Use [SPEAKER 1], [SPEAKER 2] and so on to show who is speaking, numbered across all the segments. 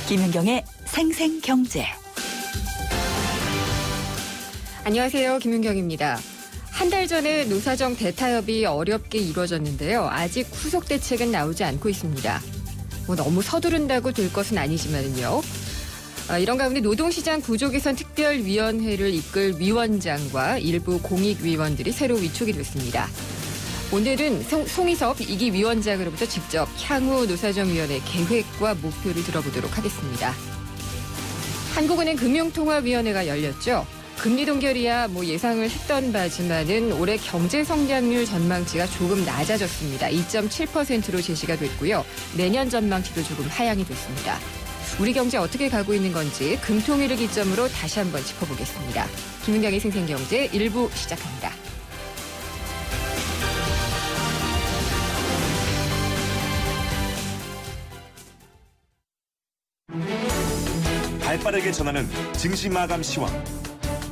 [SPEAKER 1] 김윤경의 생생경제.
[SPEAKER 2] 안녕하세요. 김윤경입니다. 한 달 전에 노사정 대타협이 어렵게 이루어졌는데요. 아직 후속 대책은 나오지 않고 있습니다. 너무 서두른다고 될 것은 아니지만요. 이런 가운데 노동시장 구조 개선 특별위원회를 이끌 위원장과 일부 공익위원들이 새로 위촉이 됐습니다. 오늘은 송희섭 2기 위원장으로부터 직접 향후 노사정위원회 계획과 목표를 들어보도록 하겠습니다. 한국은행 금융통화위원회가 열렸죠. 금리 동결이야 예상을 했던 바지만은 올해 경제 성장률 전망치가 조금 낮아졌습니다. 2.7%로 제시가 됐고요. 내년 전망치도 조금 하향이 됐습니다. 우리 경제 어떻게 가고 있는 건지 금통일을 기점으로 다시 한번 짚어보겠습니다. 김윤경의 생생경제 1부 시작합니다.
[SPEAKER 3] 발빠르게 전하는 증시 마감 시황.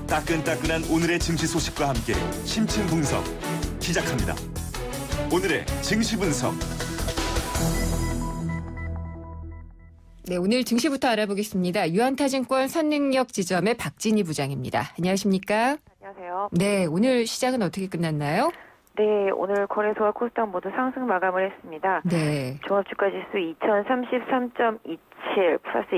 [SPEAKER 3] 따끈따끈한 오늘의 증시 소식과 함께 심층 분석 시작합니다. 오늘의 증시 분석.
[SPEAKER 2] 네, 오늘 증시부터 알아보겠습니다. 유한타증권 선능력지점의 박진희 부장입니다. 안녕하십니까?
[SPEAKER 4] 안녕하세요.
[SPEAKER 2] 네, 오늘 시작은 어떻게 끝났나요?
[SPEAKER 4] 네, 오늘 거래소와 코스닥 모두 상승 마감을 했습니다.
[SPEAKER 2] 네.
[SPEAKER 4] 종합주가지수 2033.27 플러스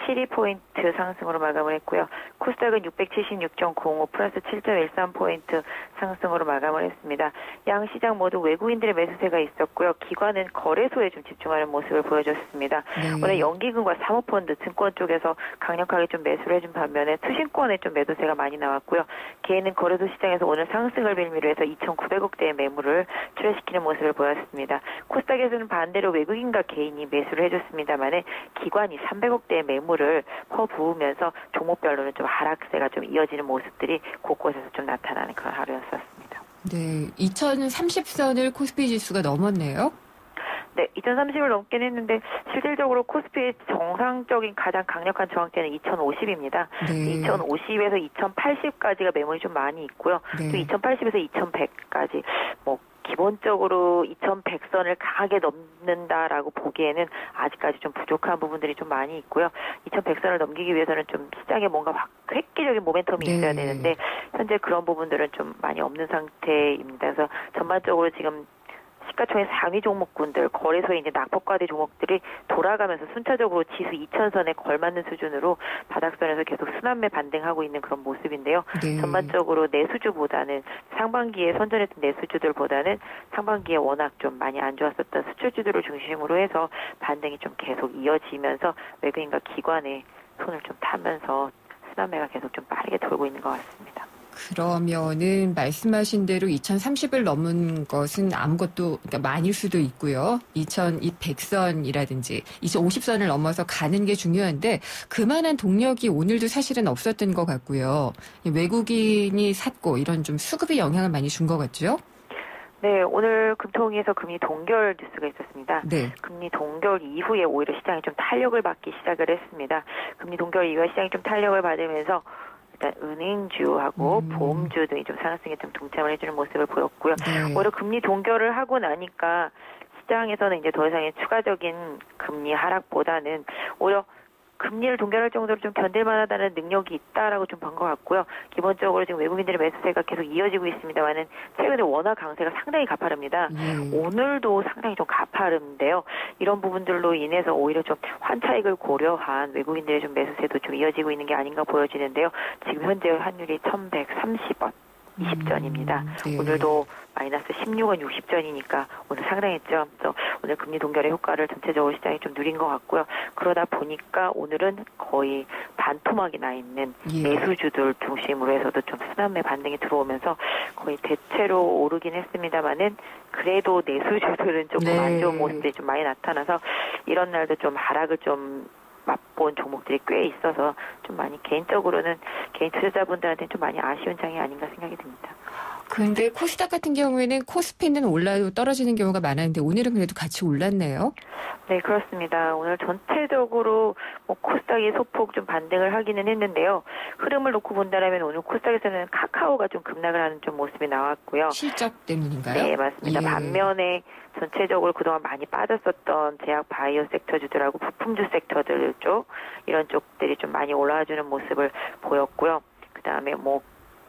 [SPEAKER 4] 23.72포인트 상승으로 마감을 했고요. 코스닥은 676.05 플러스 7.13포인트 상승으로 마감을 했습니다. 양 시장 모두 외국인들의 매수세가 있었고요. 기관은 거래소에 좀 집중하는 모습을 보여줬습니다. 오늘 연기금과 사모펀드, 증권 쪽에서 강력하게 좀 매수를 해준 반면에 투신권에 좀 매도세가 많이 나왔고요. 개인은 거래소 시장에서 오늘 상승을 빌미로 해서 2,900억 대의 매물을 출회시키는 모습을 보였습니다. 코스닥에서는 반대로 외국인과 개인이 매수를 해줬습니다만 기관이 300억 대의 매물을 퍼부으면서 종목별로는 좀 하락세가 좀 이어지는 모습들이 곳곳에서 좀 나타나는 그런 하루였었습니다.
[SPEAKER 2] 네, 2030선을 코스피 지수가 넘었네요.
[SPEAKER 4] 네, 2030을 넘긴 했는데 실질적으로 코스피의 정상적인 가장 강력한 저항대는 2050입니다.
[SPEAKER 2] 네.
[SPEAKER 4] 2050에서 2080까지가 매물이 좀 많이 있고요.
[SPEAKER 2] 네.
[SPEAKER 4] 또 2080에서 2100까지 기본적으로 2100선을 강하게 넘는다라고 보기에는 아직까지 좀 부족한 부분들이 좀 많이 있고요. 2100선을 넘기기 위해서는 좀 시장에 뭔가 획기적인 모멘텀이 있어야 되는데 현재 그런 부분들은 좀 많이 없는 상태입니다. 그래서 전반적으로 지금 시가총액 상위 종목군들, 거래소에 이제 낙폭과대 종목들이 돌아가면서 순차적으로 지수 2000선에 걸맞는 수준으로 바닥선에서 계속 순환매 반등하고 있는 그런 모습인데요.
[SPEAKER 2] 네.
[SPEAKER 4] 전반적으로 내수주보다는 상반기에 선전했던 내수주들보다는 상반기에 워낙 좀 많이 안 좋았었던 수출주들을 중심으로 해서 반등이 좀 계속 이어지면서 외국인과 기관의 손을 좀 타면서 순환매가 계속 좀 빠르게 돌고 있는 것 같습니다.
[SPEAKER 2] 그러면은 말씀하신 대로 2030을 넘은 것은 아무것도 많일 수도 있고요. 2100선이라든지 2050선을 넘어서 가는 게 중요한데 그만한 동력이 오늘도 사실은 없었던 것 같고요. 외국인이 샀고 이런 좀 수급이 영향을 많이 준 것 같죠?
[SPEAKER 4] 네, 오늘 금통위에서 금리 동결 뉴스가 있었습니다.
[SPEAKER 2] 네.
[SPEAKER 4] 금리 동결 이후에 오히려 시장이 좀 탄력을 받기 시작을 했습니다. 금리 동결 이후에 시장이 좀 탄력을 받으면서 일단 은행주하고 보험주 등이 좀 상승에 좀 동참을 해주는 모습을 보였고요.
[SPEAKER 2] 네.
[SPEAKER 4] 오히려 금리 동결을 하고 나니까 시장에서는 이제 더 이상의 추가적인 금리 하락보다는 오히려 금리를 동결할 정도로 좀 견딜 만하다는 능력이 있다라고 좀 본 것 같고요. 기본적으로 지금 외국인들의 매수세가 계속 이어지고 있습니다만은 최근에 원화 강세가 상당히 가파릅니다. 오늘도 상당히 좀 가파른데요. 이런 부분들로 인해서 오히려 좀 환차익을 고려한 외국인들의 좀 매수세도 좀 이어지고 있는 게 아닌가 보여지는데요. 지금 현재 환율이 1130원. 20전입니다.
[SPEAKER 2] 네.
[SPEAKER 4] 오늘도 마이너스 16원 60전이니까 오늘 상당했죠. 그래서 오늘 금리 동결의 효과를 전체적으로 시장이 좀 누린 것 같고요. 그러다 보니까 오늘은 거의 반토막이 나 있는 매수주들 중심으로 해서도 좀 순환매 반등이 들어오면서 거의 대체로 오르긴 했습니다만은 그래도 내수주들은 조금 안 좋은 모습들이 좀 많이 나타나서 이런 날도 좀 하락을 좀 맛본 종목들이 꽤 있어서 좀 많이 개인적으로는 개인 투자자분들한테는 좀 많이 아쉬운 장이 아닌가 생각이 듭니다.
[SPEAKER 2] 근데 코스닥 같은 경우에는 코스피는 올라도 떨어지는 경우가 많았는데 오늘은 그래도 같이 올랐네요.
[SPEAKER 4] 네, 그렇습니다. 오늘 전체적으로 코스닥이 소폭 좀 반등을 하기는 했는데요. 흐름을 놓고 본다면 오늘 코스닥에서는 카카오가 좀 급락을 하는 좀 모습이 나왔고요.
[SPEAKER 2] 실적 때문인가요?
[SPEAKER 4] 네, 맞습니다.
[SPEAKER 2] 예.
[SPEAKER 4] 반면에 전체적으로 그동안 많이 빠졌었던 제약 바이오 섹터주들하고 부품주 섹터들 쪽 이런 쪽들이 좀 많이 올라와주는 모습을 보였고요. 그다음에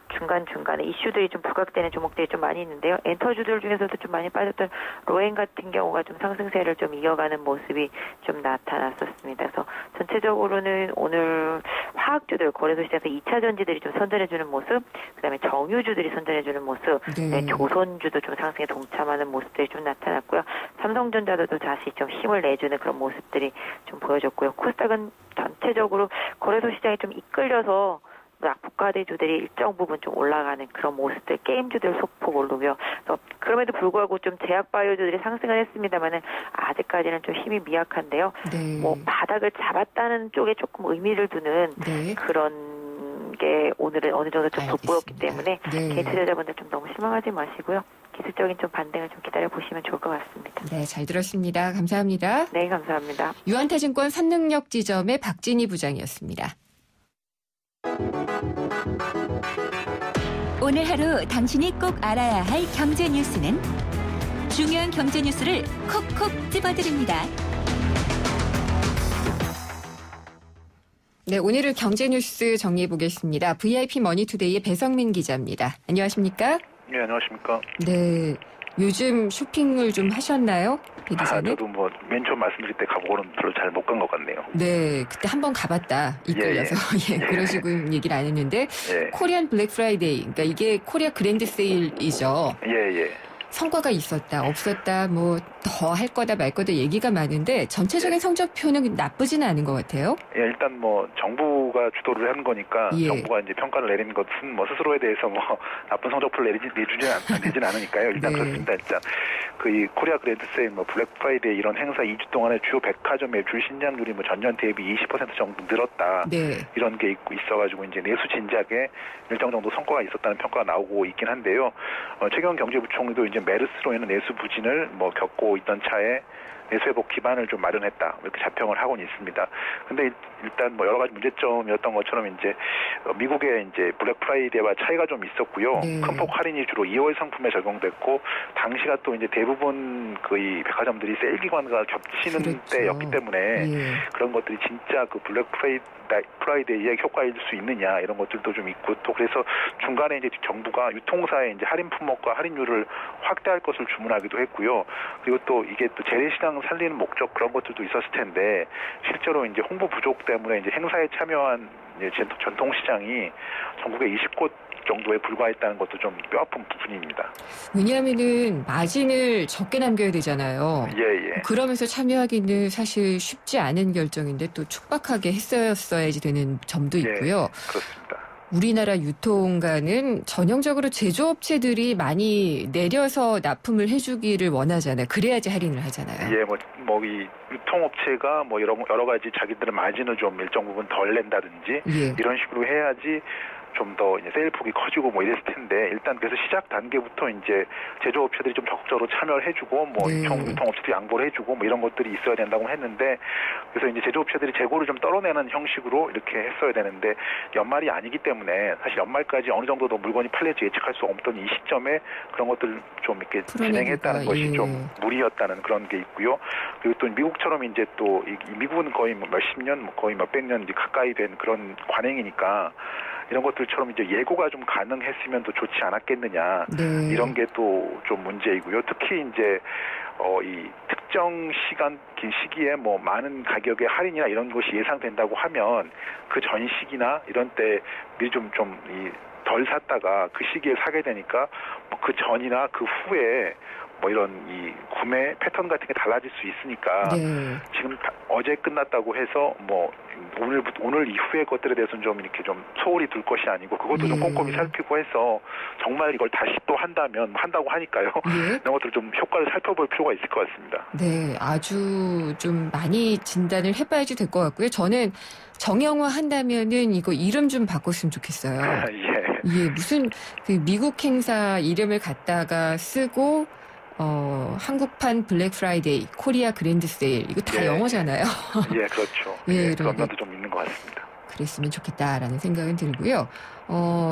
[SPEAKER 4] 중간중간에 이슈들이 좀 부각되는 종목들이 좀 많이 있는데요. 엔터주들 중에서도 좀 많이 빠졌던 로엔 같은 경우가 좀 상승세를 좀 이어가는 모습이 좀 나타났었습니다. 그래서 전체적으로는 오늘 화학주들 거래소 시장에서 2차 전지들이 좀 선전해주는 모습, 그다음에 정유주들이 선전해주는 모습,
[SPEAKER 2] 네.
[SPEAKER 4] 조선주도 좀 상승에 동참하는 모습들이 좀 나타났고요. 삼성전자도 다시 좀 힘을 내주는 그런 모습들이 좀 보여졌고요. 코스닥은 전체적으로 거래소 시장에 좀 이끌려서 낙폭과대주들이 일정 부분 좀 올라가는 그런 모습들, 게임주들 소폭 오르고요. 그럼에도 불구하고 좀 제약바이오주들이 상승을 했습니다만은 아직까지는 좀 힘이 미약한데요.
[SPEAKER 2] 네.
[SPEAKER 4] 바닥을 잡았다는 쪽에 조금 의미를 두는
[SPEAKER 2] 네.
[SPEAKER 4] 그런 게 오늘은 어느 정도 좀 돋보였기 때문에
[SPEAKER 2] 네.
[SPEAKER 4] 개인 투자자분들 좀 너무 실망하지 마시고요. 기술적인 좀 반등을 좀 기다려 보시면 좋을 것 같습니다.
[SPEAKER 2] 네, 잘 들었습니다. 감사합니다.
[SPEAKER 4] 네, 감사합니다.
[SPEAKER 2] 유한타증권 선능력 지점의 박진희 부장이었습니다.
[SPEAKER 1] 오늘 하루 당신이 꼭 알아야 할 경제 뉴스는 중요한 경제 뉴스를 콕콕 집어드립니다.
[SPEAKER 2] 네, 오늘의 경제 뉴스 정리해 보겠습니다. VIP 머니투데이의 배성민 기자입니다. 안녕하십니까?
[SPEAKER 5] 네, 안녕하십니까.
[SPEAKER 2] 네, 요즘 쇼핑을 좀 하셨나요? 배 기자는?
[SPEAKER 5] 저도 맨 처음 말씀드릴 때 가보고는 별로 잘 못 간 것 같네요.
[SPEAKER 2] 네, 그때 한번 가봤다 이끌려서 그런 식으로 얘기를 안 했는데 코리안 블랙 프라이데이, 그러니까 이게 코리아 그랜드 세일이죠. 성과가 있었다, 없었다, 더 할 거다 말 거다 얘기가 많은데 전체적인 성적표는 나쁘지는 않은 것 같아요.
[SPEAKER 5] 일단 정부가 주도를 한 거니까 정부가 이제 평가를 내리는 것은 스스로에 대해서 나쁜 성적표를 내지는 않으니까요. 일단 그렇습니다. 일단 이 코리아 그랜드 세일, 블랙 프라이데이 이런 행사 2주 동안에 주요 백화점의 줄 신장률이 전년 대비 20% 정도 늘었다.
[SPEAKER 2] 네.
[SPEAKER 5] 이런 게 있어가지고 이제 내수 진작에 일정 정도 성과가 있었다는 평가가 나오고 있긴 한데요. 최경환 경제부총리도 이제 메르스로 인한 내수 부진을 겪고 있던 차에 내수회복 기반을 좀 마련했다, 이렇게 자평을 하고는 있습니다. 근데 일단 여러 가지 문제점이었던 것처럼 이제 미국의 이제 블랙 프라이데이와 차이가 좀 있었고요. 큰 폭 할인이 주로 2월 상품에 적용됐고 당시가 또 이제 대부분 이 백화점들이 세일 기간과 겹치는 때였기 때문에 그런 것들이 진짜 그 블랙 프라이데이의 효과일 수 있느냐 이런 것들도 좀 있고, 또 그래서 중간에 이제 정부가 유통사의 이제 할인 품목과 할인율을 확대할 것을 주문하기도 했고요. 그리고 또 이게 또 재래시장 살리는 목적 그런 것들도 있었을 텐데 실제로 이제 홍보 부족 때문에 이제 행사에 참여한 이제 전통시장이 전국에 20곳 정도에 불과했다는 것도 좀 뼈아픈 부분입니다.
[SPEAKER 2] 왜냐하면은 마진을 적게 남겨야 되잖아요. 그러면서 참여하기는 사실 쉽지 않은 결정인데 또 촉박하게 했어야지 되는 점도 있고요.
[SPEAKER 5] 그렇습니다.
[SPEAKER 2] 우리나라 유통가는 전형적으로 제조업체들이 많이 내려서 납품을 해주기를 원하잖아요. 그래야지 할인을 하잖아요.
[SPEAKER 5] 이 유통업체가 여러 가지 자기들의 마진을 좀 일정 부분 덜 낸다든지 이런 식으로 해야지 좀 더 이제 세일 폭이 커지고 이랬을 텐데, 일단 그래서 시작 단계부터 이제 제조업체들이 좀 적극적으로 참여를 해주고 유통업체도 양보를 해주고 이런 것들이 있어야 된다고 했는데, 그래서 이제 제조업체들이 재고를 좀 떨어내는 형식으로 이렇게 했어야 되는데 연말이 아니기 때문에 사실 연말까지 어느 정도 더 물건이 팔릴지 예측할 수 없던 이 시점에 그런 것들을 좀 이렇게 진행했다는 것이 좀 무리였다는 그런 게 있고요. 그리고 또 미국처럼 이제 또 미국은 거의 몇십 년, 거의 몇백 년 이제 가까이 된 그런 관행이니까 이런 것들처럼 이제 예고가 좀 가능했으면 더 좋지 않았겠느냐. 이런 게 또 좀 문제이고요. 특히 이제 이 특정 긴 시기에 많은 가격의 할인이나 이런 것이 예상된다고 하면 그 전 시기나 이런 때 미리 좀 덜 샀다가 그 시기에 사게 되니까 그 전이나 그 후에 이런 이 구매 패턴 같은 게 달라질 수 있으니까 지금 어제 끝났다고 해서 오늘 이후의 것들에 대해서는 좀 이렇게 좀 소홀히 둘 것이 아니고 그것도 좀 꼼꼼히 살피고 해서 정말 이걸 다시 또 한다고 하니까요. 이런 것들 좀 효과를 살펴볼 필요가 있을 것 같습니다.
[SPEAKER 2] 네, 아주 좀 많이 진단을 해봐야지 될 것 같고요. 저는 정형화 한다면은 이거 이름 좀 바꿨으면 좋겠어요. 예, 무슨 그 미국 행사 이름을 갖다가 쓰고 한국판 블랙 프라이데이, 코리아 그랜드 세일 이거 다 영어잖아요.
[SPEAKER 5] 예, 그렇죠.
[SPEAKER 2] 예,
[SPEAKER 5] 그런 면도 좀 있는 것 같습니다.
[SPEAKER 2] 그랬으면 좋겠다라는 생각은 들고요.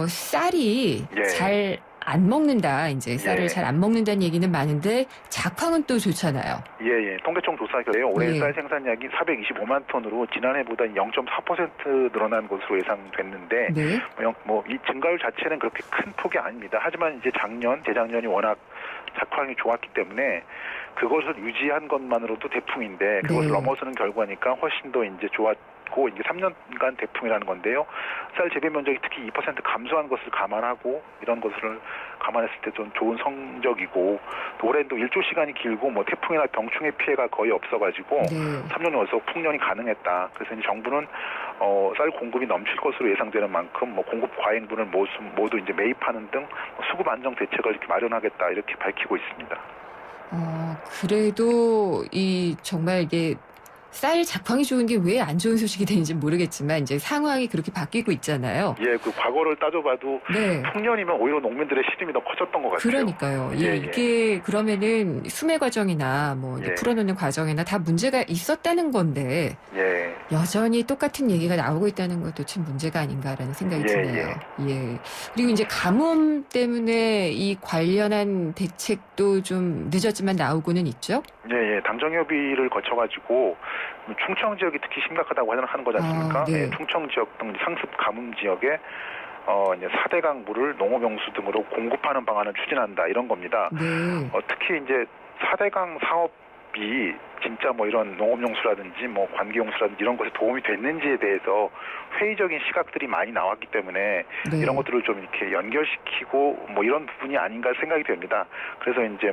[SPEAKER 2] 쌀이 잘 안 먹는다. 이제 쌀을 잘 안 먹는다는 얘기는 많은데 작황은 또 좋잖아요.
[SPEAKER 5] 예. 통계청 조사결에요. 올해 쌀 생산량이 425만 톤으로 지난해보다 0.4% 늘어난 것으로 예상됐는데 이 증가율 자체는 그렇게 큰 폭이 아닙니다. 하지만 이제 재작년이 워낙 작황이 좋았기 때문에 그것을 유지한 것만으로도 대풍인데 그것을 넘어서는 결과니까 훨씬 더 이제 좋았고 이제 3년간 대풍이라는 건데요. 쌀 재배 면적이 특히 2% 감소한 것을 감안하고 이런 것을 감안했을 때 좀 좋은 성적이고 또 올해는 또 일조 시간이 길고 뭐 태풍이나 병충해 피해가 거의 없어가지고 3년 연속 풍년이 가능했다. 그래서 이제 정부는 쌀 공급이 넘칠 것으로 예상되는 만큼 뭐 공급 과잉분을 모두 이제 매입하는 등 수급 안정 대책을 이렇게 마련하겠다 이렇게 밝히고 있습니다.
[SPEAKER 2] 그래도 정말 이게 쌀 작황이 좋은 게 왜 안 좋은 소식이 되는지 모르겠지만 이제 상황이 그렇게 바뀌고 있잖아요.
[SPEAKER 5] 그 과거를 따져봐도 풍년이면 오히려 농민들의 시름이 더 커졌던 것 같아요.
[SPEAKER 2] 그러니까요. 이게 그러면은 수매 과정이나 뭐 풀어놓는 과정이나 다 문제가 있었다는 건데 여전히 똑같은 얘기가 나오고 있다는 것도 참 문제가 아닌가라는 생각이 드네요. 그리고 이제 가뭄 때문에 이 관련한 대책도 좀 늦었지만 나오고는 있죠.
[SPEAKER 5] 당정협의를 거쳐가지고 충청 지역이 특히 심각하다고 하는 거지 않습니까? 충청 지역 등 상습 가뭄 지역에 이제 4대강 물을 농업용수 등으로 공급하는 방안을 추진한다 이런 겁니다. 특히 이제 4대강 사업이 진짜 뭐 이런 농업용수라든지 뭐 관계용수라든지 이런 것에 도움이 됐는지에 대해서 회의적인 시각들이 많이 나왔기 때문에 이런 것들을 좀 이렇게 연결시키고 뭐 이런 부분이 아닌가 생각이 됩니다. 그래서 이제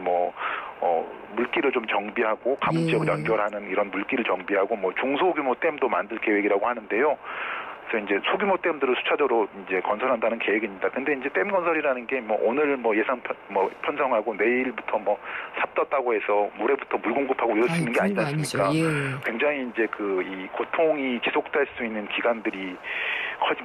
[SPEAKER 5] 물길을 좀 정비하고 가뭄 지역을 연결하는 이런 물길을 정비하고 뭐 중소규모 댐도 만들 계획이라고 하는데요. 그래서 이제 소규모 댐들을 수차적으로 이제 건설한다는 계획입니다. 근데 이제 댐 건설이라는 게 오늘 예산 편성하고 내일부터 삽 떴다고 해서 모레부터 물 공급하고 이럴 수 있는 게 아니지 않습니까? 굉장히 이제 이 고통이 지속될 수 있는 기간들이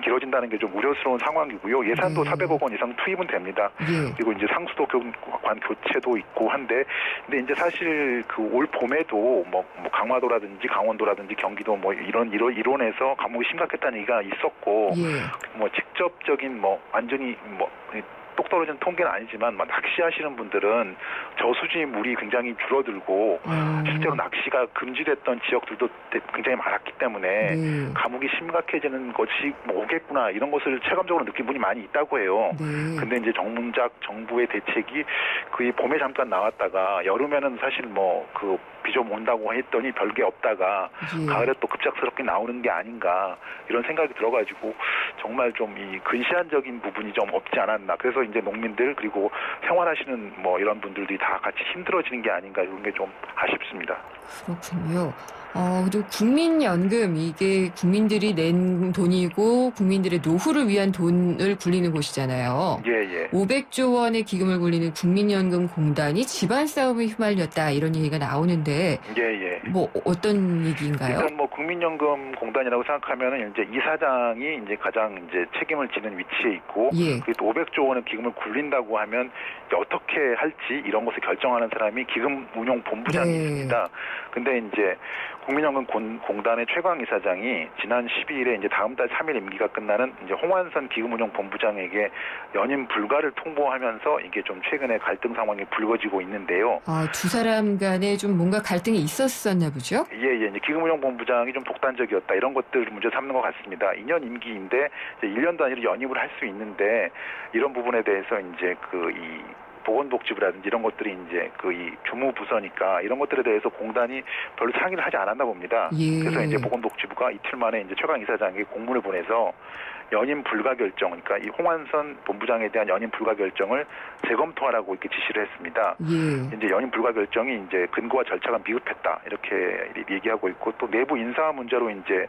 [SPEAKER 5] 길어진다는 게 좀 우려스러운 상황이고요. 예산도 400억 원 이상 투입은 됩니다. 그리고 이제 상수도 관 교체도 있고 한데, 근데 이제 사실 올 봄에도 강화도라든지 강원도라든지 경기도 이론에서 가뭄이 심각했다는 얘기가 있었고, 직접적인 완전히 똑 떨어진 통계는 아니지만 낚시하시는 분들은 저수지 물이 굉장히 줄어들고 실제로 낚시가 금지됐던 지역들도 굉장히 많았기 때문에 가뭄이 심각해지는 것이 오겠구나 이런 것을 체감적으로 느낀 분이 많이 있다고 해요. 근데 이제 정부의 대책이 그 봄에 잠깐 나왔다가 여름에는 사실 비 좀 온다고 했더니 별게 없다가 가을에 또 급작스럽게 나오는 게 아닌가 이런 생각이 들어가지고 정말 좀 이 근시안적인 부분이 좀 없지 않았나. 그래서 이제 농민들 그리고 생활하시는 이런 분들이 다 같이 힘들어지는 게 아닌가 이런 게 좀 아쉽습니다.
[SPEAKER 2] 그렇군요. 그리고 국민연금 이게 국민들이 낸 돈이고 국민들의 노후를 위한 돈을 굴리는 곳이잖아요. 500조 원의 기금을 굴리는 국민연금공단이 집안 싸움에 휘말렸다 이런 얘기가 나오는데 어떤 얘기인가요?
[SPEAKER 5] 일단 국민연금공단이라고 생각하면은 이제 이사장이 이제 가장 이제 책임을 지는 위치에 있고 그리고 또 500조 원의 기금을 굴린다고 하면 어떻게 할지 이런 것을 결정하는 사람이 기금운용본부장이 있습니다. 근데 이제 국민연금공단의 최광 이사장이 지난 12일에 이제 다음 달 3일 임기가 끝나는 이제 홍완선 기금운용본부장에게 연임 불가를 통보하면서 이게 좀 최근에 갈등 상황이 불거지고 있는데요.
[SPEAKER 2] 두 사람 간에 좀 뭔가 갈등이 있었었나 보죠?
[SPEAKER 5] 이제 기금운용본부장이 좀 독단적이었다 이런 것들을 문제 삼는 것 같습니다. 2년 임기인데 이제 1년 단위로 연임을 할 수 있는데 이런 부분에 대해서 이제 이 보건복지부라든지 이런 것들이 이제 이 주무부서니까 이런 것들에 대해서 공단이 별로 상의를 하지 않았나 봅니다. 그래서 이제 보건복지부가 이틀 만에 이제 최강 이사장에게 공문을 보내서 연임 불가 결정, 그러니까 이 홍완선 본부장에 대한 연임 불가 결정을 재검토하라고 이렇게 지시를 했습니다. 이제 연임 불가 결정이 이제 근거와 절차가 미흡했다 이렇게 얘기하고 있고 또 내부 인사 문제로 이제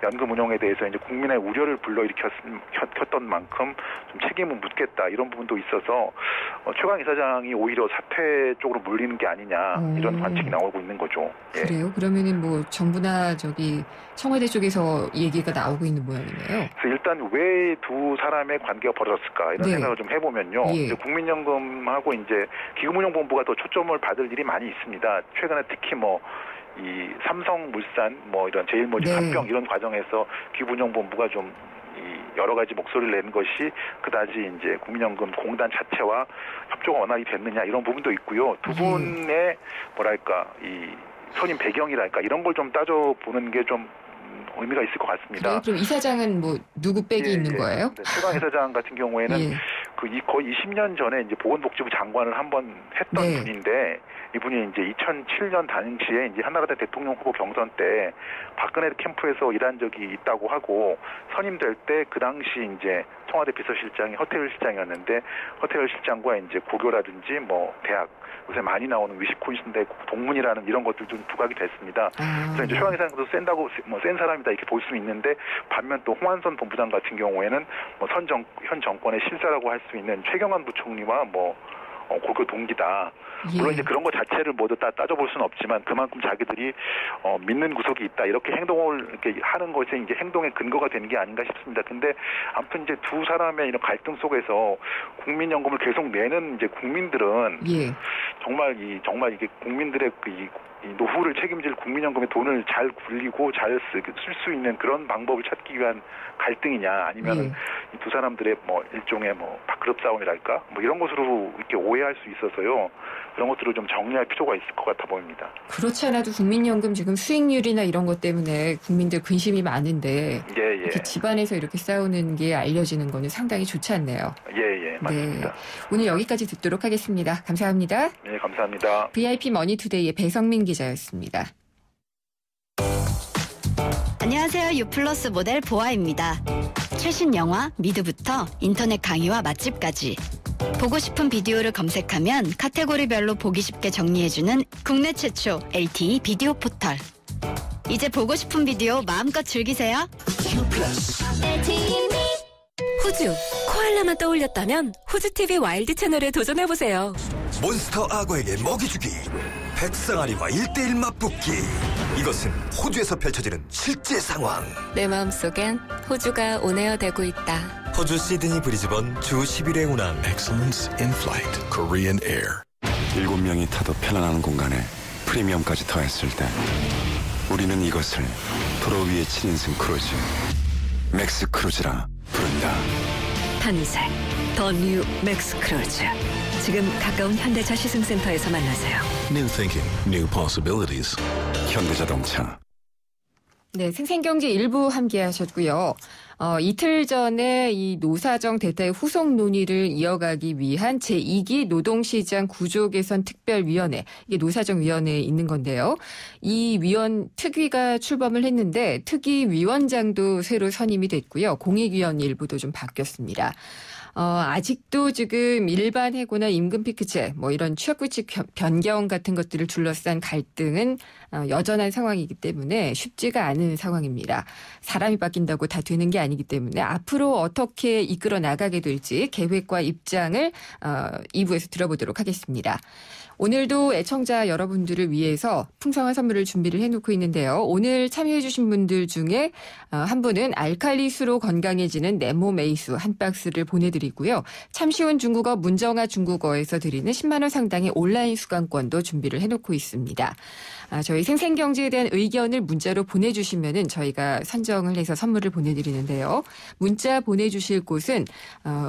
[SPEAKER 5] 연금 운용에 대해서 이제 국민의 우려를 불러일으켰던 만큼 좀 책임을 묻겠다 이런 부분도 있어서 최강 이사장이 오히려 사퇴 쪽으로 몰리는 게 아니냐 이런 관측이 나오고 있는 거죠.
[SPEAKER 2] 그래요? 그러면은 정부나 청와대 쪽에서 얘기가 나오고 있는 모양이네요.
[SPEAKER 5] 그래서 일단 일단 왜 두 사람의 관계가 벌어졌을까 이런 생각을 좀 해보면요. 이제 국민연금하고 이제 기금운용본부가 더 초점을 받을 일이 많이 있습니다. 최근에 특히 이 삼성물산 이런 제일모직 합병 이런 과정에서 기금운용본부가 좀 여러 가지 목소리를 낸 것이 그다지 이제 국민연금 공단 자체와 협조가 원활히 됐느냐 이런 부분도 있고요. 두 분의 이 선임 배경이랄까 이런 걸 좀 따져보는 게 좀 의미가 있을 것 같습니다.
[SPEAKER 2] 그래요? 그럼 이사장은 누구 백이 있는 거예요?
[SPEAKER 5] 네, 최강 이사장 같은 경우에는 거의 20년 전에 이제 보건복지부 장관을 한번 했던 분인데 이분이 이제 2007년 당시에 이제 한나라당 대통령 후보 경선 때 박근혜 캠프에서 일한 적이 있다고 하고 선임될 때 그 당시 이제 청와대 비서실장이 허태열 실장이었는데 허태열 실장과 이제 고교라든지 대학 요새 많이 나오는 위시콘신대 동문이라는 이런 것들 좀 부각이 됐습니다. 그래서 이제 최강 이사장도 센 사람이다 이렇게 볼 수 있는데 반면 또 홍한선 본부장 같은 경우에는 현 정권의 실사라고 할 수 있는 최경환 부총리와 고교 동기다. 물론 이제 그런 것 자체를 모두 다 따져볼 수는 없지만 그만큼 자기들이 믿는 구석이 있다. 이렇게 행동을 이렇게 하는 것이 이제 행동의 근거가 되는 게 아닌가 싶습니다. 근데 아무튼 이제 두 사람의 이런 갈등 속에서 국민연금을 계속 내는 이제 국민들은 정말 이게 국민들의 이 노후를 책임질 국민연금의 돈을 잘 굴리고 잘 쓸 수 있는 그런 방법을 찾기 위한 갈등이냐 아니면 이 두 사람들의 일종의 밥그릇 싸움이랄까 이런 것으로 이렇게 오해할 수 있어서요. 그런 것들을 좀 정리할 필요가 있을 것 같아 보입니다.
[SPEAKER 2] 그렇지 않아도 국민연금 지금 수익률이나 이런 것 때문에 국민들 근심이 많은데 이렇게 집안에서 이렇게 싸우는 게 알려지는 거는 상당히 좋지 않네요.
[SPEAKER 5] 맞습니다.
[SPEAKER 2] 오늘 여기까지 듣도록 하겠습니다. 감사합니다.
[SPEAKER 5] 네, 감사합니다.
[SPEAKER 2] VIP 머니투데이의 배성민 기자였습니다.
[SPEAKER 6] 안녕하세요. 유플러스 모델 보아입니다. 최신 영화, 미드부터 인터넷 강의와 맛집까지 보고 싶은 비디오를 검색하면 카테고리별로 보기 쉽게 정리해주는 국내 최초 LTE 비디오 포털. 이제 보고 싶은 비디오 마음껏 즐기세요.
[SPEAKER 7] 호주, 코알라만 떠올렸다면 호주TV 와일드 채널에 도전해보세요.
[SPEAKER 8] 몬스터 악어에게 먹이주기, 백상아리와 1대1 맞붙기. 이것은 호주에서 펼쳐지는 실제 상황.
[SPEAKER 7] 내 마음속엔 호주가 온에어 되고 있다.
[SPEAKER 8] 호주 시드니 브리즈번 주 11회 운항.
[SPEAKER 9] Excellence in Flight, Korean Air.
[SPEAKER 10] 7명이 타도 편안한 공간에 프리미엄까지 더했을 때 우리는 이것을 도로 위의 7인승 크루즈 맥스 크루즈라 부른다.
[SPEAKER 7] 탄생 더 뉴 맥스 크루즈. 지금 가까운 현대차 시승센터에서 만나세요.
[SPEAKER 9] New thinking, new possibilities.
[SPEAKER 10] 현대자동차.
[SPEAKER 2] 네, 생생경제 일부 함께 하셨고요. 이틀 전에 이 노사정 대타의 후속 논의를 이어가기 위한 제2기 노동시장 구조개선 특별위원회, 이게 노사정위원회에 있는 건데요. 이 특위가 출범을 했는데 특위 위원장도 새로 선임이 됐고요. 공익위원 일부도 좀 바뀌었습니다. 아직도 지금 일반 해고나 임금 피크제, 이런 취업규칙 변경 같은 것들을 둘러싼 갈등은 여전한 상황이기 때문에 쉽지가 않은 상황입니다. 사람이 바뀐다고 다 되는 게 아니기 때문에 앞으로 어떻게 이끌어 나가게 될지 계획과 입장을 2부에서 들어보도록 하겠습니다. 오늘도 애청자 여러분들을 위해서 풍성한 선물을 준비를 해놓고 있는데요. 오늘 참여해 주신 분들 중에 한 분은 알칼리수로 건강해지는 네모 메이수 한 박스를 보내드리고요. 참 쉬운 중국어 문정아 중국어에서 드리는 10만 원 상당의 온라인 수강권도 준비를 해놓고 있습니다. 저희 생생경제에 대한 의견을 문자로 보내주시면은 저희가 선정을 해서 선물을 보내드리는데요. 문자 보내주실 곳은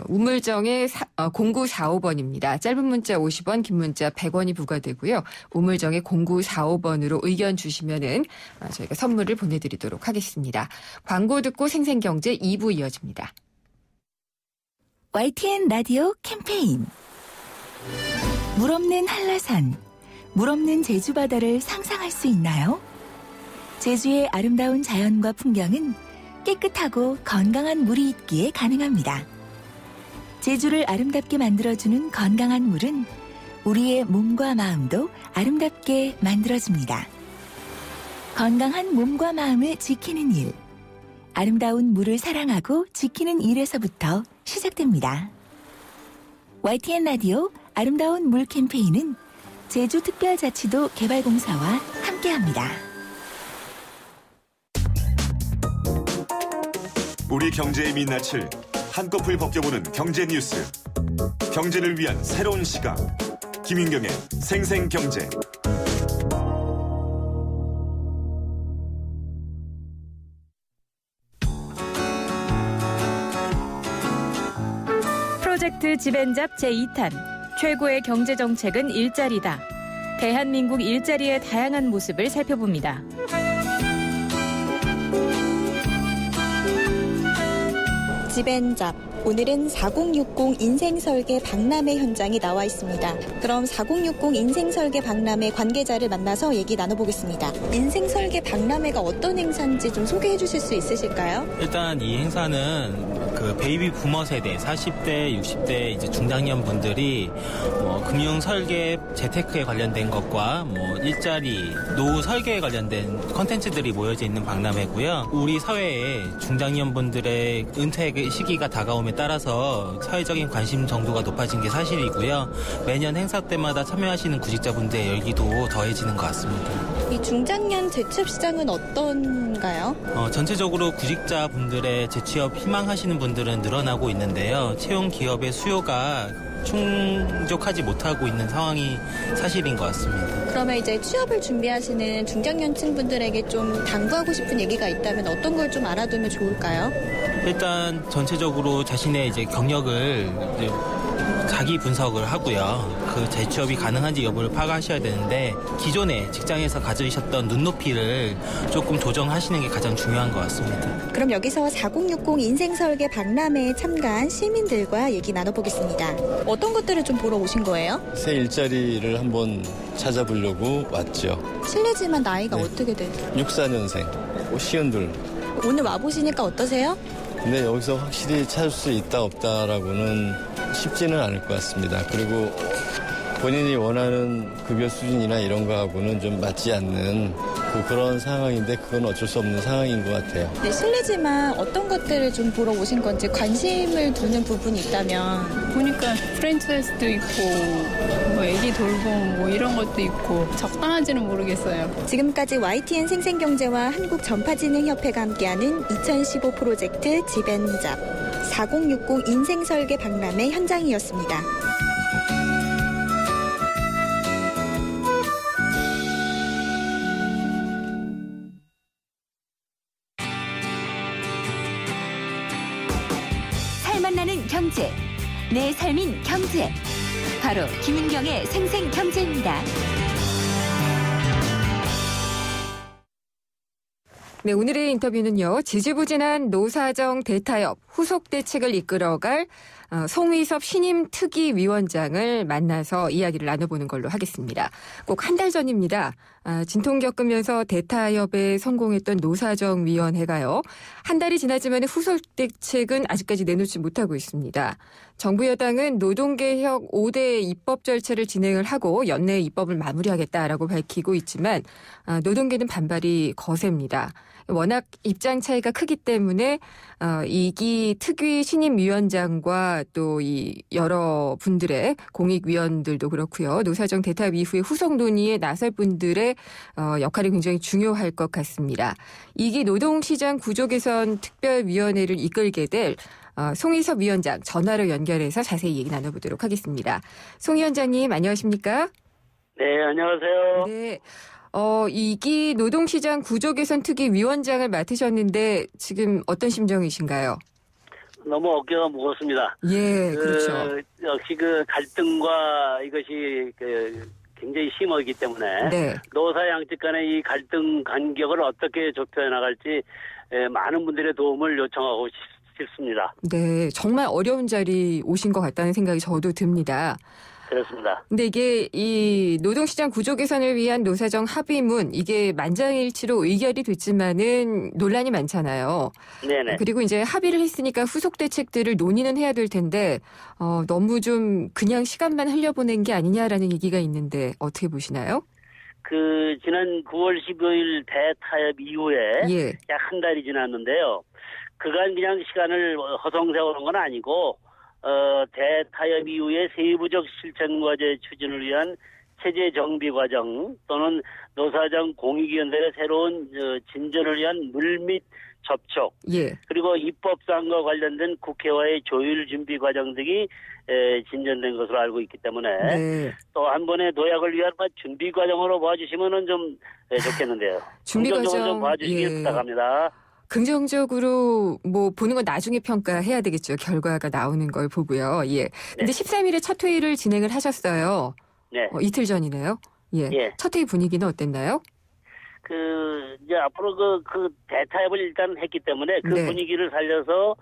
[SPEAKER 2] 우물정의 0945번입니다. 짧은 문자 50원, 긴 문자 100원이 부과되고요. 우물정의 0945번으로 의견 주시면은 저희가 선물을 보내드리도록 하겠습니다. 광고 듣고 생생경제 2부 이어집니다.
[SPEAKER 11] YTN 라디오 캠페인. 물 없는 한라산, 물 없는 제주 바다를 상상할 수 있나요? 제주의 아름다운 자연과 풍경은 깨끗하고 건강한 물이 있기에 가능합니다. 제주를 아름답게 만들어주는 건강한 물은 우리의 몸과 마음도 아름답게 만들어줍니다. 건강한 몸과 마음을 지키는 일. 아름다운 물을 사랑하고 지키는 일에서부터 시작됩니다. YTN 라디오 아름다운 물 캠페인은 제주특별자치도 개발공사와 함께합니다.
[SPEAKER 3] 우리 경제의 민낯을 한꺼풀 벗겨보는 경제 뉴스. 경제를 위한 새로운 시각. 김윤경의 생생경제.
[SPEAKER 12] 프로젝트 집앤잡 제2탄. 최고의 경제정책은 일자리다. 대한민국 일자리의 다양한 모습을 살펴봅니다.
[SPEAKER 13] 집앤잡. 오늘은 4060 인생설계 박람회 현장에 나와 있습니다. 그럼 4060 인생설계 박람회 관계자를 만나서 얘기 나눠보겠습니다. 인생설계 박람회가 어떤 행사인지 좀 소개해 주실 수 있으실까요?
[SPEAKER 14] 일단 이 행사는 그 베이비 부머 세대 40대, 60대 이제 중장년 분들이 금융 설계, 재테크에 관련된 것과 일자리, 노후 설계에 관련된 컨텐츠들이 모여져 있는 박람회고요. 우리 사회에 중장년 분들의 은퇴 시기가 다가오면 따라서 사회적인 관심 정도가 높아진 게 사실이고요. 매년 행사 때마다 참여하시는 구직자분들의 열기도 더해지는 것 같습니다.
[SPEAKER 13] 이 중장년 재취업 시장은 어떤가요?
[SPEAKER 14] 전체적으로 구직자분들의 재취업 희망하시는 분들은 늘어나고 있는데요. 채용 기업의 수요가 충족하지 못하고 있는 상황이 사실인 것 같습니다.
[SPEAKER 13] 그러면 이제 취업을 준비하시는 중장년층 분들에게 좀 당부하고 싶은 얘기가 있다면 어떤 걸 좀 알아두면 좋을까요?
[SPEAKER 14] 일단 전체적으로 자신의 이제 경력을 자기 분석을 하고요. 그 재취업이 가능한지 여부를 파악하셔야 되는데 기존에 직장에서 가지셨던 눈높이를 조금 조정하시는 게 가장 중요한 것 같습니다.
[SPEAKER 13] 그럼 여기서 4060 인생설계 박람회에 참가한 시민들과 얘기 나눠보겠습니다. 어떤 것들을 좀 보러 오신 거예요?
[SPEAKER 15] 새 일자리를 한번 찾아보려고 왔죠.
[SPEAKER 13] 실례지만 나이가 어떻게 되세요?
[SPEAKER 15] 64년생, 시은둘.
[SPEAKER 13] 오늘 와보시니까 어떠세요?
[SPEAKER 15] 근데 여기서 확실히 찾을 수 있다 없다라고는 쉽지는 않을 것 같습니다. 그리고 본인이 원하는 급여 수준이나 이런 거하고는 좀 맞지 않는 그런 상황인데 그건 어쩔 수 없는 상황인 것 같아요.
[SPEAKER 13] 네, 실례지만 어떤 것들을 좀 보러 오신 건지 관심을 두는 부분이 있다면
[SPEAKER 16] 보니까 프랜차이즈도 있고 애기 돌봄 이런 것도 있고 적당한지는 모르겠어요.
[SPEAKER 13] 지금까지 YTN 생생경제와 한국전파진흥협회가 함께하는 2015 프로젝트 집앤잡 4060 인생설계 박람회 현장이었습니다.
[SPEAKER 1] 만나는 경제, 내 삶인 경제. 바로 김은경의 생생경제입니다.
[SPEAKER 2] 네, 오늘의 인터뷰는요. 지지부진한 노사정 대타협 후속 대책을 이끌어갈 송위섭 신임 특위위원장을 만나서 이야기를 나눠보는 걸로 하겠습니다. 꼭 한 달 전입니다. 진통 겪으면서 대타협에 성공했던 노사정위원회가요. 한 달이 지나지만 후속 대책은 아직까지 내놓지 못하고 있습니다. 정부 여당은 노동개혁 5대 입법 절차를 진행을 하고 연내에 입법을 마무리하겠다라고 밝히고 있지만 노동계는 반발이 거셉니다. 워낙 입장 차이가 크기 때문에 이기 특위 신임위원장과 또 이 여러 분들의 공익위원들도 그렇고요. 노사정 대타협 이후에 후속 논의에 나설 분들의 역할이 굉장히 중요할 것 같습니다. 이기 노동시장 구조개선 특별위원회를 이끌게 될 송위섭 위원장 전화로 연결해서 자세히 얘기 나눠보도록 하겠습니다. 송 위원장님 안녕하십니까?
[SPEAKER 17] 네, 안녕하세요.
[SPEAKER 2] 네. 이기 노동시장 구조개선 특위 위원장을 맡으셨는데 지금 어떤 심정이신가요?
[SPEAKER 17] 너무 어깨가 무겁습니다.
[SPEAKER 2] 예, 그렇죠.
[SPEAKER 17] 역시 갈등과 이것이 굉장히 심하기 때문에
[SPEAKER 2] 네.
[SPEAKER 17] 노사 양측 간의 이 갈등 간격을 어떻게 좁혀 나갈지 많은 분들의 도움을 요청하고 싶습니다.
[SPEAKER 2] 네, 정말 어려운 자리 오신 것 같다는 생각이 저도 듭니다.
[SPEAKER 17] 그렇습니다.
[SPEAKER 2] 근데 이게 이 노동시장 구조 개선을 위한 노사정 합의문 이게 만장일치로 의결이 됐지만은 논란이 많잖아요.
[SPEAKER 17] 네네.
[SPEAKER 2] 그리고 이제 합의를 했으니까 후속 대책들을 논의는 해야 될 텐데 너무 좀 그냥 시간만 흘려보낸 게 아니냐라는 얘기가 있는데 어떻게 보시나요?
[SPEAKER 17] 지난 9월 15일 대타협 이후에 약 한 달이 지났는데요. 그간 그냥 시간을 허송세우는 건 아니고 대타협 이후에 세부적 실천과제 추진을 위한 체제 정비 과정 또는 노사정 공익위원들의 새로운 진전을 위한 물밑 접촉, 그리고 입법사항과 관련된 국회와의 조율 준비 과정 등이 진전된 것으로 알고 있기 때문에 또 한 번의 도약을 위한 준비 과정으로 봐주시면은 좀 좋겠는데요.
[SPEAKER 2] 준비 과정
[SPEAKER 17] 좀 봐주시길 부탁합니다.
[SPEAKER 2] 긍정적으로 뭐 보는 건 나중에 평가해야 되겠죠. 결과가 나오는 걸 보고요. 근데 13일에 첫 회의를 진행을 하셨어요.
[SPEAKER 17] 네.
[SPEAKER 2] 이틀 전이네요. 첫 회의 분위기는 어땠나요?
[SPEAKER 17] 이제 앞으로 그 대타협을 일단 했기 때문에 그 분위기를 살려서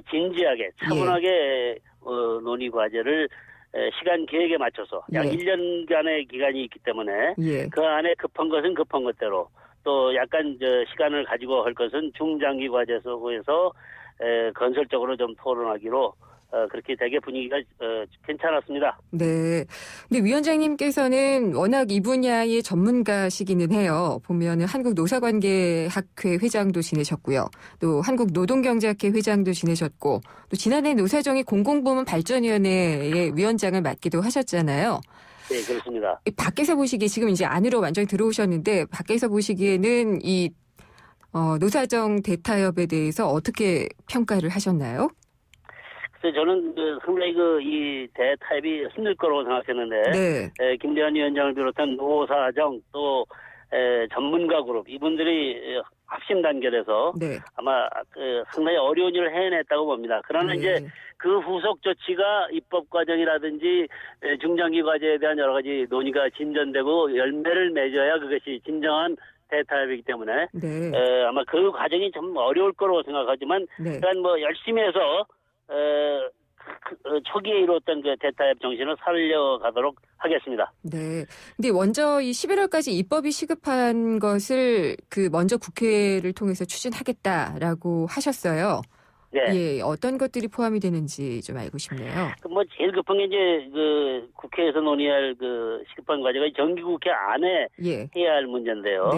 [SPEAKER 17] 진지하게 차분하게 논의 과제를 시간 계획에 맞춰서 약 1년간의 기간이 있기 때문에 그 안에 급한 것은 급한 것대로 또 약간 시간을 가지고 할 것은 중장기 과제 속에서 건설적으로 좀 토론하기로 그렇게 되게 분위기가 괜찮았습니다.
[SPEAKER 2] 네. 근데 위원장님께서는 워낙 이 분야의 전문가시기는 해요. 보면은 한국노사관계학회 회장도 지내셨고요. 또 한국노동경제학회 회장도 지내셨고 또 지난해 노사정의 공공부문 발전위원회의 위원장을 맡기도 하셨잖아요.
[SPEAKER 17] 네, 그렇습니다.
[SPEAKER 2] 밖에서 보시기에 지금 이제 안으로 완전히 들어오셨는데 밖에서 보시기에는 이 노사정 대타협에 대해서 어떻게 평가를 하셨나요?
[SPEAKER 17] 그래서 저는 상당히 이 대타협이 힘들 거라고 생각했는데 김대현 위원장을 비롯한 노사정 또 전문가 그룹 이분들이 합심 단결해서 아마 상당히 어려운 일을 해냈다고 봅니다. 그러나 이제 그 후속 조치가 입법 과정이라든지 중장기 과제에 대한 여러 가지 논의가 진전되고 열매를 맺어야 그것이 진정한 대타협이기 때문에 아마 그 과정이 좀 어려울 거라고 생각하지만 일단 뭐 열심히 해서 초기에 이루었던 그 대타협 정신을 살려가도록 하겠습니다.
[SPEAKER 2] 네. 근데 먼저 이 11월까지 입법이 시급한 것을 먼저 국회를 통해서 추진하겠다라고 하셨어요. 어떤 것들이 포함이 되는지 좀 알고 싶네요.
[SPEAKER 17] 뭐 제일 급한 게 이제 국회에서 논의할 시급한 과제가 정기국회 안에 해야 할 문제인데요.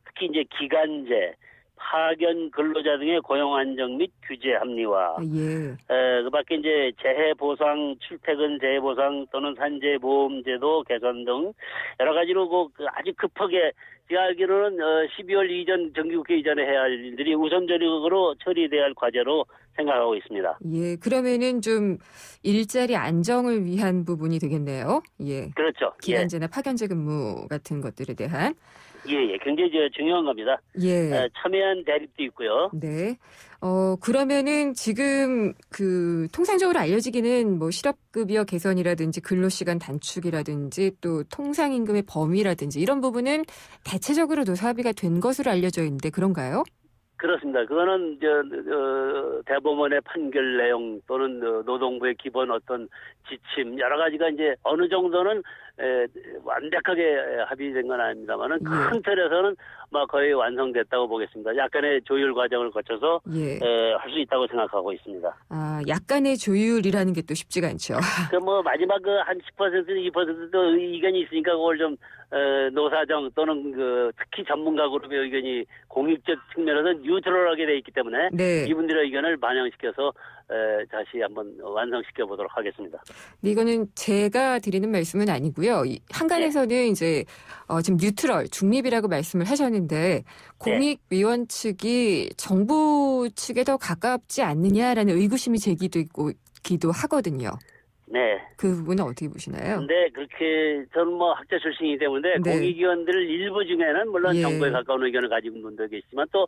[SPEAKER 17] 특히 이제 기간제, 파견 근로자 등의 고용 안정 및 규제 합리화. 그 밖에 이제 재해 보상, 출퇴근 재해 보상 또는 산재 보험 제도 개선 등 여러 가지로 아주 급하게 제가 알기로는 12월 이전 정기국회 이전에 해야 할 일들이 우선적으로 처리돼야 할 과제로 생각하고 있습니다.
[SPEAKER 2] 그러면은 좀 일자리 안정을 위한 부분이 되겠네요.
[SPEAKER 17] 그렇죠.
[SPEAKER 2] 기간제나 파견제 근무 같은 것들에 대한.
[SPEAKER 17] 굉장히 중요한 겁니다. 첨예한 대립도 있고요.
[SPEAKER 2] 네. 그러면은 지금 통상적으로 알려지기는 뭐 실업급여 개선이라든지 근로시간 단축이라든지 또 통상임금의 범위라든지 이런 부분은 대체적으로 노사합의가 된 것으로 알려져 있는데 그런가요?
[SPEAKER 17] 그렇습니다. 그거는 대법원의 판결 내용 또는 노동부의 기본 어떤 지침 여러 가지가 이제 어느 정도는 완벽하게 합의된 건 아닙니다만은 큰 틀에서는 거의 완성됐다고 보겠습니다. 약간의 조율 과정을 거쳐서 할 수 있다고 생각하고 있습니다.
[SPEAKER 2] 약간의 조율이라는 게 또 쉽지가 않죠.
[SPEAKER 17] 마지막 한 10% 2%도 의견이 있으니까 그걸 좀 노사정 또는 특히 전문가 그룹의 의견이 공익적 측면에서 뉴트럴하게 돼 있기 때문에 이분들의 의견을 반영시켜서 다시 한번 완성시켜 보도록 하겠습니다.
[SPEAKER 2] 근데 이거는 제가 드리는 말씀은 아니고요. 한간에서는 이제 지금 뉴트럴, 중립이라고 말씀을 하셨는데 공익위원 측이 정부 측에 더 가깝지 않느냐라는 의구심이 제기되기도 하거든요.
[SPEAKER 17] 네.
[SPEAKER 2] 그 부분은 어떻게 보시나요?
[SPEAKER 17] 근데 그렇게 저는 학자 출신이기 때문에 공익위원들 일부 중에는 물론 정부에 가까운 의견을 가진 분도 계시지만 또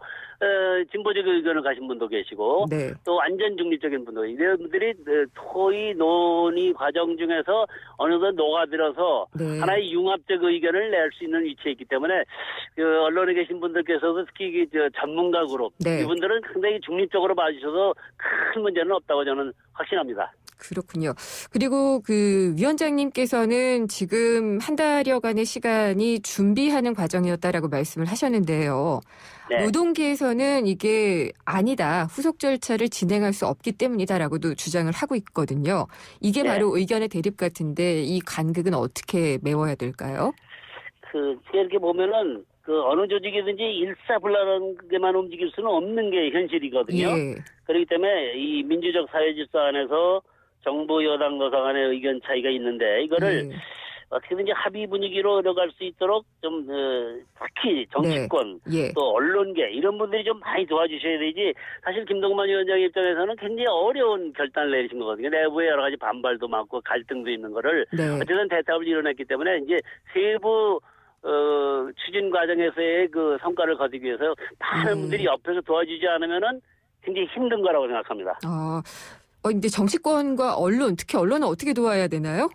[SPEAKER 17] 진보적 의견을 가진 분도 계시고 또 완전 중립적인 분도 이런 분들이 토의 논의 과정 중에서 어느 정도 녹아들어서 하나의 융합적 의견을 낼 수 있는 위치에 있기 때문에 언론에 계신 분들께서도 특히 전문가 그룹 이분들은 상당히 중립적으로 봐주셔서 큰 문제는 없다고 저는 확신합니다.
[SPEAKER 2] 그렇군요. 그리고 위원장님께서는 지금 한 달여간의 시간이 준비하는 과정이었다라고 말씀을 하셨는데요. 노동계에서는 이게 아니다. 후속 절차를 진행할 수 없기 때문이다라고도 주장을 하고 있거든요. 이게 바로 의견의 대립 같은데 이 간극은 어떻게 메워야 될까요?
[SPEAKER 17] 이렇게 보면은 어느 조직이든지 일사불란하게만 움직일 수는 없는 게 현실이거든요. 그렇기 때문에 이 민주적 사회 질서 안에서 정부 여당 노사 간의 의견 차이가 있는데 이거를 어떻게든지 합의 분위기로 들어갈 수 있도록 좀 특히 정치권 또 언론계 이런 분들이 좀 많이 도와주셔야 되지. 사실 김동만 위원장 입장에서는 굉장히 어려운 결단을 내리신 거거든요. 내부에 여러 가지 반발도 많고 갈등도 있는 거를 어쨌든 대타협을 이뤄냈기 때문에 이제 세부 추진 과정에서의 그 성과를 거두기 위해서 많은 분들이 옆에서 도와주지 않으면은 굉장히 힘든 거라고 생각합니다.
[SPEAKER 2] 근데 정치권과 언론, 특히 언론은 어떻게 도와야 되나요?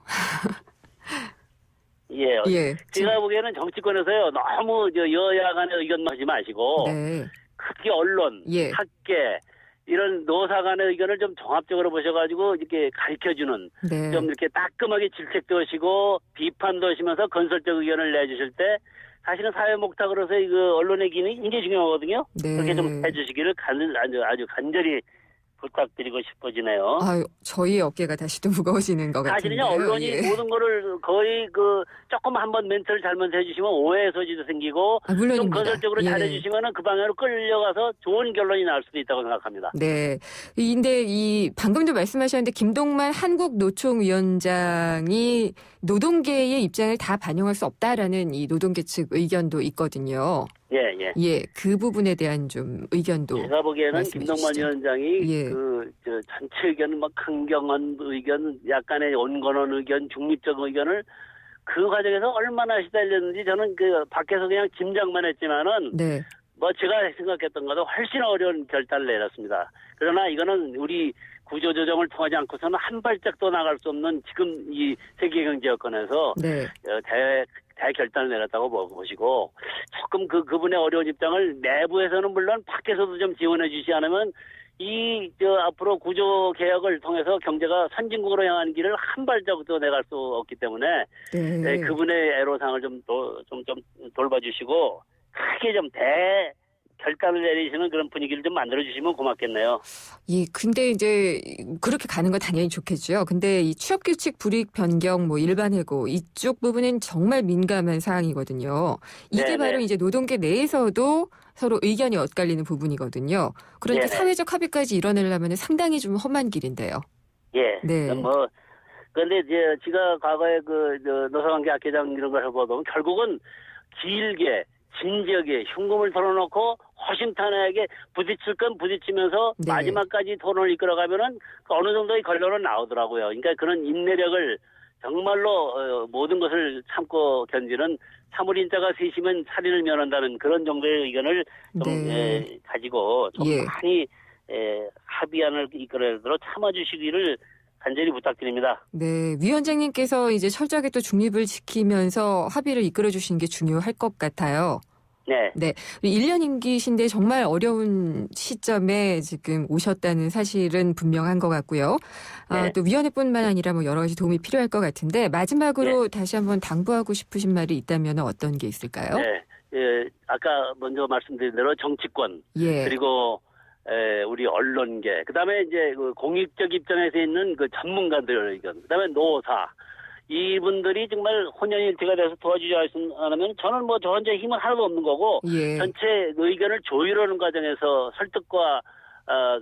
[SPEAKER 17] 제가 보기에는 정치권에서요, 너무 여야 간의 의견만 하지 마시고, 특히 언론, 학계, 이런 노사 간의 의견을 좀 종합적으로 보셔가지고, 이렇게 가르쳐주는, 좀 이렇게 따끔하게 질책도 하시고, 비판도 하시면서 건설적 의견을 내주실 때, 사실은 사회 목탁으로서 그 언론의 기능이 굉장히 중요하거든요. 그렇게 좀 해주시기를 아주 간절히 부탁드리고 싶어지네요.
[SPEAKER 2] 저희 어깨가 다시 또 무거워지는 것 같은데요.
[SPEAKER 17] 사실은요, 언론이 모든 거를 거의 조금 한번 멘트를 잘못 해주시면 오해의 소지도 생기고, 좀 건설적으로 잘해주시면은 그 방향으로 끌려가서 좋은 결론이 나올 수도 있다고 생각합니다.
[SPEAKER 2] 네. 근데 방금도 말씀하셨는데 김동만 한국노총위원장이 노동계의 입장을 다 반영할 수 없다라는 이 노동계 측 의견도 있거든요. 그 부분에 대한 좀 의견도.
[SPEAKER 17] 제가 보기에는 김동만
[SPEAKER 2] 주시죠.
[SPEAKER 17] 위원장이 전체 의견, 긍정한 의견, 약간의 온건한 의견, 중립적 의견을 그 과정에서 얼마나 시달렸는지 저는 밖에서 그냥 짐작만 했지만은 제가 생각했던 것보다 훨씬 어려운 결단을 내렸습니다. 그러나 이거는 우리 구조조정을 통하지 않고서는 한 발짝도 나갈 수 없는 지금 이 세계경제 여건에서 대결단을 내렸다고 보시고 조금 그분의 어려운 입장을 내부에서는 물론 밖에서도 좀 지원해 주시지 않으면 앞으로 구조 개혁을 통해서 경제가 선진국으로 향하는 길을 한 발짝도 내갈 수 없기 때문에 그분의 애로사항을 좀 돌봐주시고 크게 좀 결단을 내리시는 그런 분위기를 좀 만들어주시면 고맙겠네요.
[SPEAKER 2] 근데 이제 그렇게 가는 건 당연히 좋겠죠. 근데 이 취업규칙 불이익 변경, 일반 해고 이쪽 부분은 정말 민감한 사항이거든요. 이게 바로 이제 노동계 내에서도 서로 의견이 엇갈리는 부분이거든요. 그러니까 사회적 합의까지 이뤄내려면 상당히 좀 험한 길인데요.
[SPEAKER 17] 그런데 제가 과거에 노사관계 학회장 이런 걸 해보면 결국은 길게 진지하게 흉금을 털어놓고 허심탄회하게 부딪힐 건 부딪히면서 마지막까지 토론을 이끌어가면은 어느 정도의 결론은 나오더라고요. 그러니까 그런 인내력을 정말로 모든 것을 참고 견디는 사물인자가 셋이면 살인을 면한다는 그런 정도의 의견을 좀 가지고 좀 많이 합의안을 이끌어내도록 참아주시기를 간절히 부탁드립니다.
[SPEAKER 2] 위원장님께서 이제 철저하게 또 중립을 지키면서 합의를 이끌어 주시는 게 중요할 것 같아요. 1년 임기신데 정말 어려운 시점에 지금 오셨다는 사실은 분명한 것 같고요. 또 위원회뿐만 아니라 여러 가지 도움이 필요할 것 같은데 마지막으로 다시 한번 당부하고 싶으신 말이 있다면 어떤 게 있을까요?
[SPEAKER 17] 아까 먼저 말씀드린 대로 정치권 그리고 우리 언론계, 그 다음에 이제 공익적 입장에서 있는 전문가들의 의견, 그 다음에 노사, 이분들이 정말 혼연일체가 돼서 도와주지 않으면 저는 저 혼자 힘은 하나도 없는 거고, 전체 의견을 조율하는 과정에서 설득과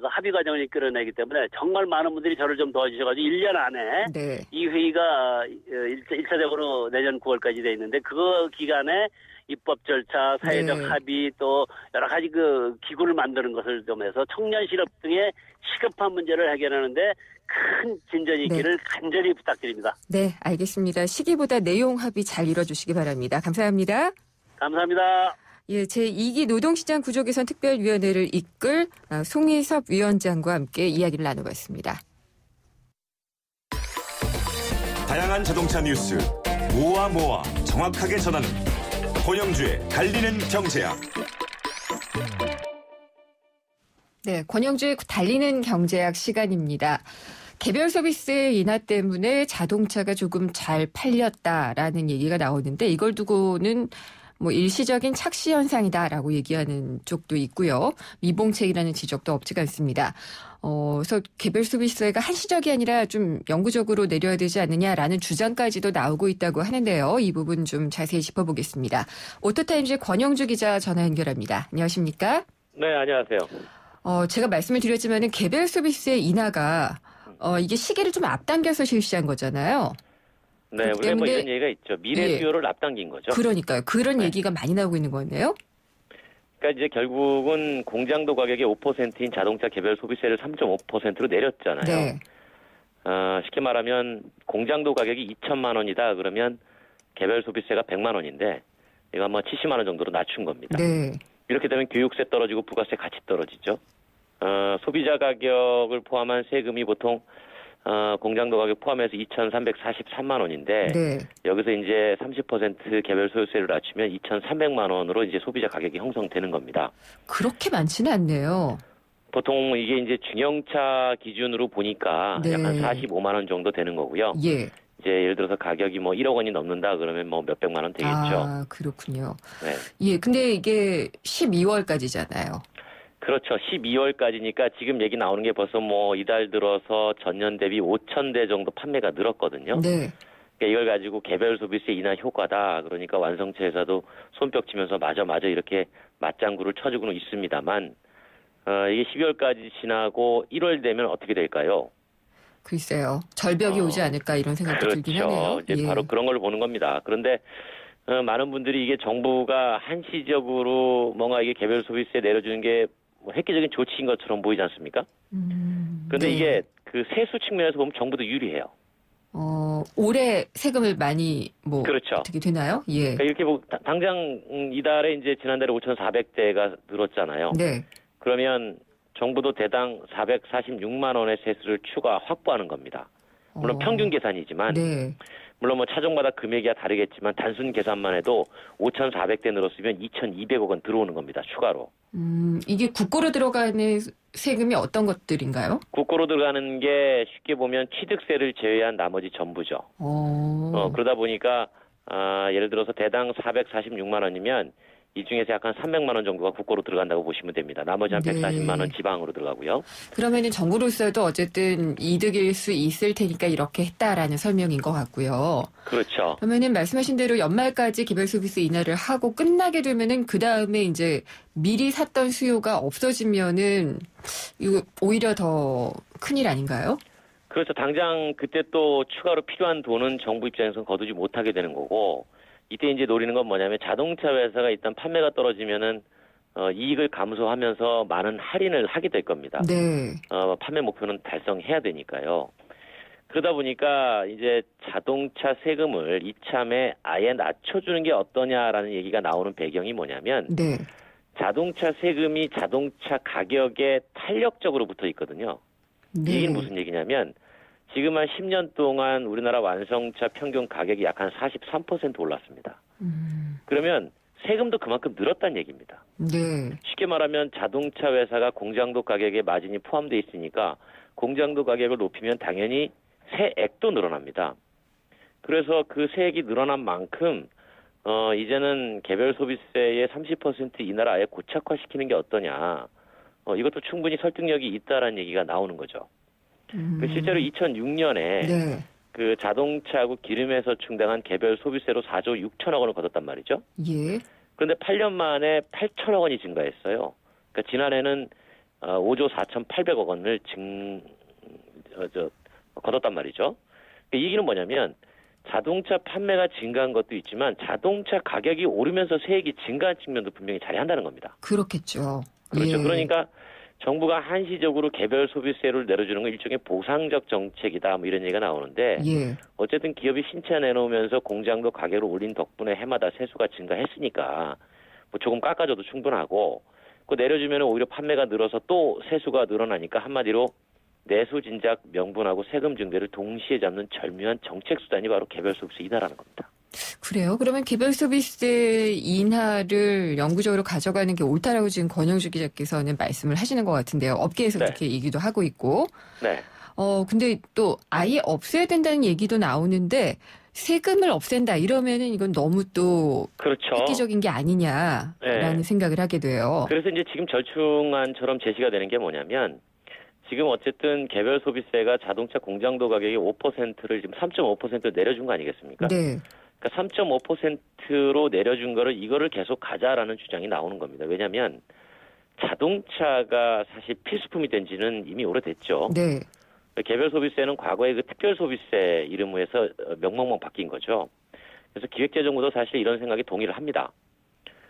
[SPEAKER 17] 합의 과정을 이끌어내기 때문에 정말 많은 분들이 저를 좀 도와주셔가지고 1년 안에 이 회의가 1차적으로 내년 9월까지 돼 있는데 그 기간에 입법 절차, 사회적 합의 또 여러 가지 기구를 만드는 것을 좀 해서 청년 실업 등의 시급한 문제를 해결하는데 큰 진전이 있기를 간절히 부탁드립니다.
[SPEAKER 2] 알겠습니다. 시기보다 내용 합의 잘 이뤄주시기 바랍니다. 감사합니다.
[SPEAKER 17] 감사합니다.
[SPEAKER 2] 제2기 노동시장 구조 개선 특별위원회를 이끌 송희섭 위원장과 함께 이야기를 나눠봤습니다.
[SPEAKER 3] 다양한 자동차 뉴스 모아 정확하게 전하는 권영주의 달리는 경제학.
[SPEAKER 2] 권영주의 달리는 경제학 시간입니다. 개별 서비스의 인하 때문에 자동차가 조금 잘 팔렸다라는 얘기가 나오는데 이걸 두고는 일시적인 착시 현상이다라고 얘기하는 쪽도 있고요. 미봉책이라는 지적도 없지가 않습니다. 그래서 개별 서비스가 한시적이 아니라 좀 영구적으로 내려야 되지 않느냐라는 주장까지도 나오고 있다고 하는데요. 이 부분 좀 자세히 짚어보겠습니다. 오토타임즈의 권영주 기자 전화 연결합니다. 안녕하십니까?
[SPEAKER 18] 네, 안녕하세요.
[SPEAKER 2] 제가 말씀을 드렸지만은 개별 서비스의 인하가 이게 시기를 좀 앞당겨서 실시한 거잖아요.
[SPEAKER 18] 네, 우리가 뭐 이런 얘기가 있죠. 미래 수요를 앞당긴 거죠.
[SPEAKER 2] 그러니까요. 그런 얘기가 많이 나오고 있는 거네요.
[SPEAKER 18] 그러니까 이제 결국은 공장도 가격이 5%인 자동차 개별 소비세를 3.5%로 내렸잖아요.
[SPEAKER 2] 네.
[SPEAKER 18] 쉽게 말하면 공장도 가격이 2천만 원이다 그러면 개별 소비세가 100만 원인데 이거 뭐 70만 원 정도로 낮춘 겁니다.
[SPEAKER 2] 네.
[SPEAKER 18] 이렇게 되면 교육세 떨어지고 부가세 같이 떨어지죠. 소비자 가격을 포함한 세금이 보통 공장도 가격 포함해서 2,343만 원인데
[SPEAKER 2] 네.
[SPEAKER 18] 여기서 이제 30% 개별 소유세를 낮추면 2,300만 원으로 이제 소비자 가격이 형성되는 겁니다.
[SPEAKER 2] 그렇게 많지는 않네요.
[SPEAKER 18] 보통 이게 이제 중형차 기준으로 보니까
[SPEAKER 2] 네.
[SPEAKER 18] 약간 45만 원 정도 되는 거고요.
[SPEAKER 2] 예.
[SPEAKER 18] 이제 예를 들어서 가격이 뭐 1억 원이 넘는다 그러면 뭐 몇백만 원 되겠죠.
[SPEAKER 2] 아, 그렇군요.
[SPEAKER 18] 네.
[SPEAKER 2] 예, 근데 이게 12월까지잖아요.
[SPEAKER 18] 그렇죠. 12월까지니까 지금 얘기 나오는 게 벌써 뭐 이달 들어서 전년 대비 5,000대 정도 판매가 늘었거든요.
[SPEAKER 2] 네.
[SPEAKER 18] 그러니까 이걸 가지고 개별 소비세 인하 효과다. 그러니까 완성차 회사도 손뼉 치면서 맞아 이렇게 맞장구를 쳐주고는 있습니다만 이게 12월까지 지나고 1월 되면 어떻게 될까요?
[SPEAKER 2] 글쎄요. 절벽이 오지 않을까 이런 생각도
[SPEAKER 18] 그렇죠.
[SPEAKER 2] 들긴 하네요.
[SPEAKER 18] 이제
[SPEAKER 2] 예.
[SPEAKER 18] 바로 그런 걸 보는 겁니다. 그런데 많은 분들이 이게 정부가 한시적으로 뭔가 이게 개별 소비세 내려주는 게 뭐 획기적인 조치인 것처럼 보이지 않습니까? 그런데
[SPEAKER 2] 네.
[SPEAKER 18] 이게 그 세수 측면에서 보면 정부도 유리해요.
[SPEAKER 2] 올해 세금을 많이
[SPEAKER 18] 그렇죠.
[SPEAKER 2] 어떻게 되나요? 예.
[SPEAKER 18] 그러니까 이렇게 당장 이달에 이제 지난달에 5,400대가 늘었잖아요.
[SPEAKER 2] 네.
[SPEAKER 18] 그러면 정부도 대당 446만 원의 세수를 추가 확보하는 겁니다. 물론 평균 계산이지만
[SPEAKER 2] 네.
[SPEAKER 18] 물론 뭐 차종마다 금액이 다르겠지만 단순 계산만 해도 5,400대 늘었으면 2,200억 원 들어오는 겁니다. 추가로.
[SPEAKER 2] 이게 국고로 들어가는 세금이 어떤 것들인가요?
[SPEAKER 18] 국고로 들어가는 게 쉽게 보면 취득세를 제외한 나머지 전부죠. 그러다 보니까 예를 들어서 대당 446만 원이면 이 중에서 약간 300만 원 정도가 국고로 들어간다고 보시면 됩니다. 나머지 한 140만 원 지방으로 들어가고요.
[SPEAKER 2] 그러면은 정부로서도 어쨌든 이득일 수 있을 테니까 이렇게 했다라는 설명인 것 같고요.
[SPEAKER 18] 그렇죠.
[SPEAKER 2] 그러면은 말씀하신 대로 연말까지 개별 소비세 인하를 하고 끝나게 되면은 그 다음에 이제 미리 샀던 수요가 없어지면은 이거 오히려 더 큰일 아닌가요?
[SPEAKER 18] 그렇죠. 당장 그때 또 추가로 필요한 돈은 정부 입장에서는 거두지 못하게 되는 거고. 이때 이제 노리는 건 뭐냐면 자동차 회사가 일단 판매가 떨어지면은 이익을 감소하면서 많은 할인을 하게 될 겁니다.
[SPEAKER 2] 네.
[SPEAKER 18] 판매 목표는 달성해야 되니까요. 그러다 보니까 이제 자동차 세금을 이참에 아예 낮춰주는 게 어떠냐라는 얘기가 나오는 배경이 뭐냐면
[SPEAKER 2] 네.
[SPEAKER 18] 자동차 세금이 자동차 가격에 탄력적으로 붙어 있거든요.
[SPEAKER 2] 네.
[SPEAKER 18] 이게 무슨 얘기냐면 지금 한 10년 동안 우리나라 완성차 평균 가격이 약 한 43% 올랐습니다. 그러면 세금도 그만큼 늘었다는 얘기입니다.
[SPEAKER 2] 네.
[SPEAKER 18] 쉽게 말하면 자동차 회사가 공장도 가격에 마진이 포함되어 있으니까 공장도 가격을 높이면 당연히 세액도 늘어납니다. 그래서 그 세액이 늘어난 만큼 이제는 개별 소비세의 30% 인하를 아예 고착화시키는 게 어떠냐. 이것도 충분히 설득력이 있다라는 얘기가 나오는 거죠. 실제로 2006년에
[SPEAKER 2] 네.
[SPEAKER 18] 그 자동차하고 기름에서 충당한 개별 소비세로 4조 6천억 원을 거뒀단 말이죠.
[SPEAKER 2] 예.
[SPEAKER 18] 그런데 8년 만에 8천억 원이 증가했어요. 그러니까 지난해는 5조 4,800억 원을 거뒀단 말이죠. 이 얘기는 뭐냐면 자동차 판매가 증가한 것도 있지만 자동차 가격이 오르면서 세액이 증가한 측면도 분명히 자리한다는 겁니다.
[SPEAKER 2] 그렇겠죠.
[SPEAKER 18] 그렇죠.
[SPEAKER 2] 예.
[SPEAKER 18] 그러니까 정부가 한시적으로 개별 소비세를 내려주는 건 일종의 보상적 정책이다 뭐 이런 얘기가 나오는데
[SPEAKER 2] 예.
[SPEAKER 18] 어쨌든 기업이 신차 내놓으면서 공장도 가격을 올린 덕분에 해마다 세수가 증가했으니까 뭐 조금 깎아줘도 충분하고 그 내려주면 오히려 판매가 늘어서 또 세수가 늘어나니까 한마디로 내수 진작 명분하고 세금 증대를 동시에 잡는 절묘한 정책 수단이 바로 개별 소비세 인하라는 겁니다.
[SPEAKER 2] 그래요? 그러면 개별 소비세 인하를 영구적으로 가져가는 게 옳다라고 지금 권영주 기자께서는 말씀을 하시는 것 같은데요. 업계에서
[SPEAKER 18] 네.
[SPEAKER 2] 그렇게 얘기도 하고 있고.
[SPEAKER 18] 네.
[SPEAKER 2] 근데 또 아예 없애야 된다는 얘기도 나오는데 세금을 없앤다 이러면은 이건 너무 또
[SPEAKER 18] 그렇죠.
[SPEAKER 2] 획기적인 게 아니냐라는
[SPEAKER 18] 네.
[SPEAKER 2] 생각을 하게 돼요.
[SPEAKER 18] 그래서 이제 지금 절충안처럼 제시가 되는 게 뭐냐면 지금 어쨌든 개별 소비세가 자동차 공장도 가격이 5%를 지금 3.5% 내려준 거 아니겠습니까?
[SPEAKER 2] 네.
[SPEAKER 18] 그러니까 3.5%로 내려준 거를 이거를 계속 가자라는 주장이 나오는 겁니다. 왜냐하면 자동차가 사실 필수품이 된 지는 이미 오래됐죠.
[SPEAKER 2] 네.
[SPEAKER 18] 개별 소비세는 과거에 그 특별 소비세 이름으로 명목만 바뀐 거죠. 그래서 기획재정부도 사실 이런 생각에 동의를 합니다.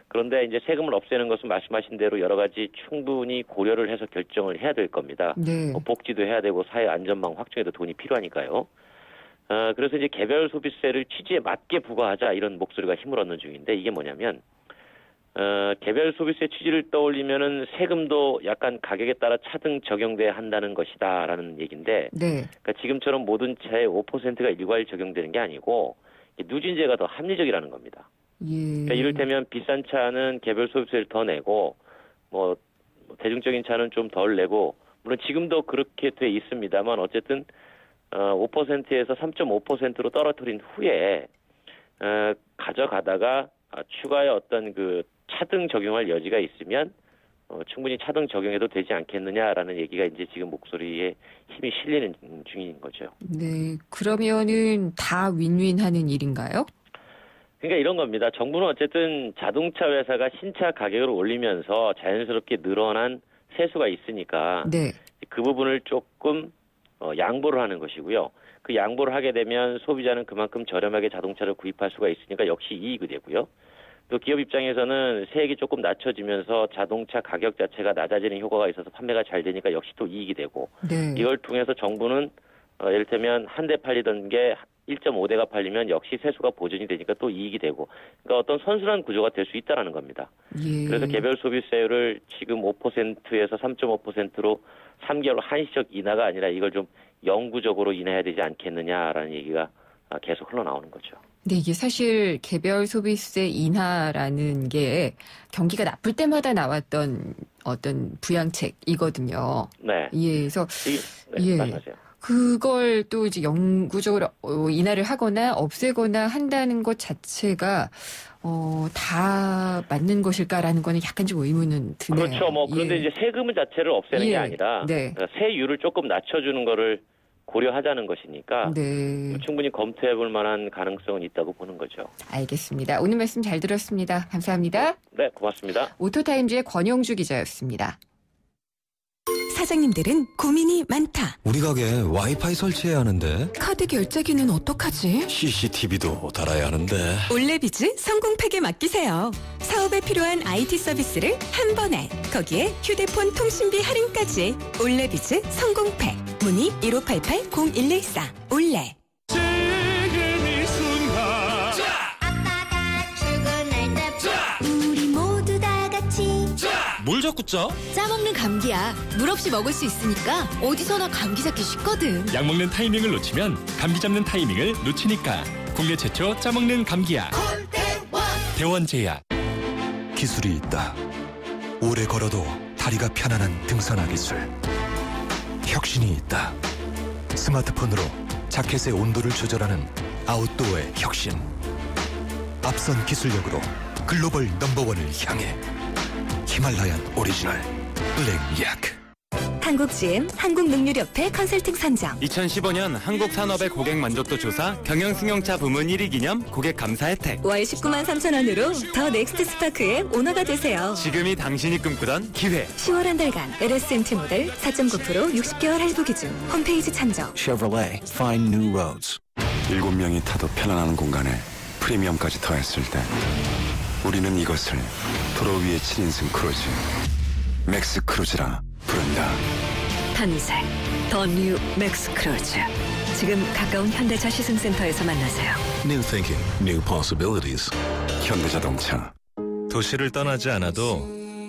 [SPEAKER 18] 그런데 이제 세금을 없애는 것은 말씀하신 대로 여러 가지 충분히 고려를 해서 결정을 해야 될 겁니다.
[SPEAKER 2] 네.
[SPEAKER 18] 복지도 해야 되고 사회 안전망 확충에도 돈이 필요하니까요. 그래서 이제 개별 소비세를 취지에 맞게 부과하자 이런 목소리가 힘을 얻는 중인데 이게 뭐냐면 개별 소비세 취지를 떠올리면은 세금도 약간 가격에 따라 차등 적용돼야 한다는 것이다라는 얘기인데
[SPEAKER 2] 네.
[SPEAKER 18] 그러니까 지금처럼 모든 차에 5%가 일괄 적용되는 게 아니고 누진제가 더 합리적이라는 겁니다. 그러니까 이를테면 비싼 차는 개별 소비세를 더 내고 뭐 대중적인 차는 좀 덜 내고 물론 지금도 그렇게 돼 있습니다만 어쨌든 5%에서 3.5%로 떨어뜨린 후에 가져가다가 추가의 어떤 그 차등 적용할 여지가 있으면 충분히 차등 적용해도 되지 않겠느냐라는 얘기가 이제 지금 목소리에 힘이 실리는 중인 거죠.
[SPEAKER 2] 네, 그러면은 다 윈윈하는 일인가요?
[SPEAKER 18] 그러니까 이런 겁니다. 정부는 어쨌든 자동차 회사가 신차 가격을 올리면서 자연스럽게 늘어난 세수가 있으니까
[SPEAKER 2] 네.
[SPEAKER 18] 그 부분을 조금 양보를 하는 것이고요. 그 양보를 하게 되면 소비자는 그만큼 저렴하게 자동차를 구입할 수가 있으니까 역시 이익이 되고요. 또 기업 입장에서는 세액이 조금 낮춰지면서 자동차 가격 자체가 낮아지는 효과가 있어서 판매가 잘 되니까 역시 또 이익이 되고
[SPEAKER 2] 네.
[SPEAKER 18] 이걸 통해서 정부는 예를테면 한 대 팔리던 게 1.5대가 팔리면 역시 세수가 보전이 되니까 또 이익이 되고 그러니까 어떤 선순환 구조가 될 수 있다는 겁니다. 그래서 개별 소비세율을 지금 5%에서 3.5%로 3개월 한시적 인하가 아니라 이걸 좀 영구적으로 인하해야 되지 않겠느냐라는 얘기가 계속 흘러나오는 거죠.
[SPEAKER 2] 네, 이게 사실 개별 소비세 인하라는 게 경기가 나쁠 때마다 나왔던 어떤 부양책이거든요.
[SPEAKER 18] 네.
[SPEAKER 2] 예, 그래서
[SPEAKER 18] 네, 말씀하세요.
[SPEAKER 2] 그걸 또 이제 영구적으로 인하를 하거나 없애거나 한다는 것 자체가 다 맞는 것일까라는 거는 약간 좀 의문은 드네요.
[SPEAKER 18] 그렇죠. 그런데 이제 세금 자체를 없애는 게 아니라 그러니까 세율을 조금 낮춰주는 거를 고려하자는 것이니까 충분히 검토해볼 만한 가능성은 있다고 보는 거죠.
[SPEAKER 2] 알겠습니다. 오늘 말씀 잘 들었습니다. 감사합니다.
[SPEAKER 18] 네, 고맙습니다.
[SPEAKER 2] 오토타임즈의 권영주 기자였습니다.
[SPEAKER 19] 사장님들은 고민이 많다.
[SPEAKER 8] 우리 가게 와이파이 설치해야 하는데
[SPEAKER 19] 카드 결제기는 어떡하지?
[SPEAKER 8] CCTV도 달아야 하는데
[SPEAKER 19] 올레비즈 성공팩에 맡기세요. 사업에 필요한 IT 서비스를 한 번에 거기에 휴대폰 통신비 할인까지 올레비즈 성공팩 문의 1588-0114 올레.
[SPEAKER 20] 지금 이 순간
[SPEAKER 21] 아빠가 출근할 때 우리 모두 다 같이
[SPEAKER 20] 뭘 자꾸 짜?
[SPEAKER 21] 짜먹는 감기야. 물 없이 먹을 수 있으니까 어디서나 감기 잡기 쉽거든.
[SPEAKER 20] 약 먹는 타이밍을 놓치면 감기 잡는 타이밍을 놓치니까 국내 최초 짜먹는 감기약 대원제약.
[SPEAKER 8] 기술이 있다. 오래 걸어도 다리가 편안한 등산화 기술. 혁신이 있다. 스마트폰으로 자켓의 온도를 조절하는 아웃도어의 혁신. 앞선 기술력으로 글로벌 넘버원을 향해 히말라얀 오리지널 블랙약.
[SPEAKER 19] 한국GM 한국능률협회 컨설팅 선정
[SPEAKER 22] 2015년 한국산업의 고객 만족도 조사 경영승용차 부문 1위 기념 고객 감사 혜택
[SPEAKER 19] 월 19만 3천 원으로 더 넥스트 스파크의 오너가 되세요.
[SPEAKER 22] 지금이 당신이 꿈꾸던 기회.
[SPEAKER 19] 10월 한 달간 LSMT 모델 4.9% 60개월 할부 기준. 홈페이지 참조.
[SPEAKER 10] Chevrolet Find New Roads. 7명이 타도 편안한 공간에 프리미엄까지 더했을 때 우리는 이것을 도로 위의 7인승 크루즈 맥스 크루즈라 부른다.
[SPEAKER 7] 탄생 더 뉴 맥스 크루즈. 지금 가까운 현대차 시승센터에서 만나세요.
[SPEAKER 9] New thinking, new possibilities.
[SPEAKER 10] 현대자동차.
[SPEAKER 23] 도시를 떠나지 않아도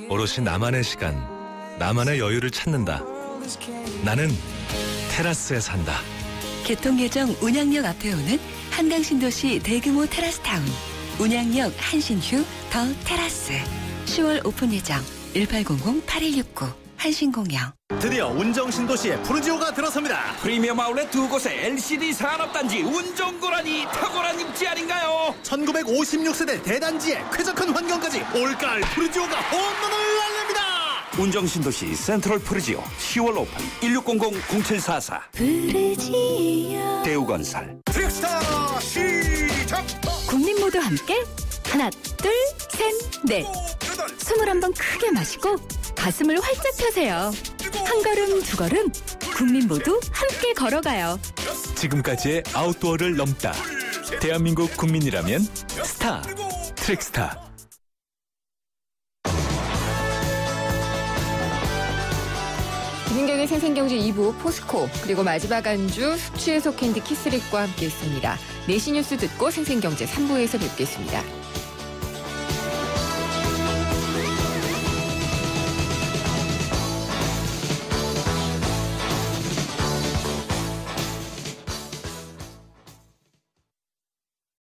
[SPEAKER 23] 오롯이 나만의 시간, 나만의 여유를 찾는다. 나는 테라스에 산다.
[SPEAKER 19] 개통예정 운양역 앞에 오는 한강신도시 대규모 테라스타운. 운양역 한신휴 더 테라스. 10월 오픈 예정 1800-8169 한신공영.
[SPEAKER 24] 드디어 운정신도시에 푸르지오가 들어섭니다. 프리미엄 아울렛 두 곳에 LCD 산업단지 운정고라니 탁월한 입지 아닌가요? 1956세대 대단지에 쾌적한 환경까지 올가을 푸르지오가 홈런을 날립니다. 운정신도시 센트럴 푸르지오 10월 오픈 1600-0744
[SPEAKER 19] 푸르지오
[SPEAKER 24] 대우건설.
[SPEAKER 19] 트랙스타 시작. 국민 모두 함께 하나 둘 셋 넷 21번 크게 마시고 가슴을 활짝 펴세요. 한 걸음 두 걸음 국민 모두 함께 걸어가요.
[SPEAKER 23] 지금까지의 아웃도어를 넘다. 대한민국 국민이라면 스타, 트랙스타.
[SPEAKER 2] 김윤경의 생생경제 2부 포스코, 그리고 마지막 안주 숙취해소 캔디 키스릭과 함께했습니다. 내시 뉴스 듣고 생생경제 3부에서 뵙겠습니다.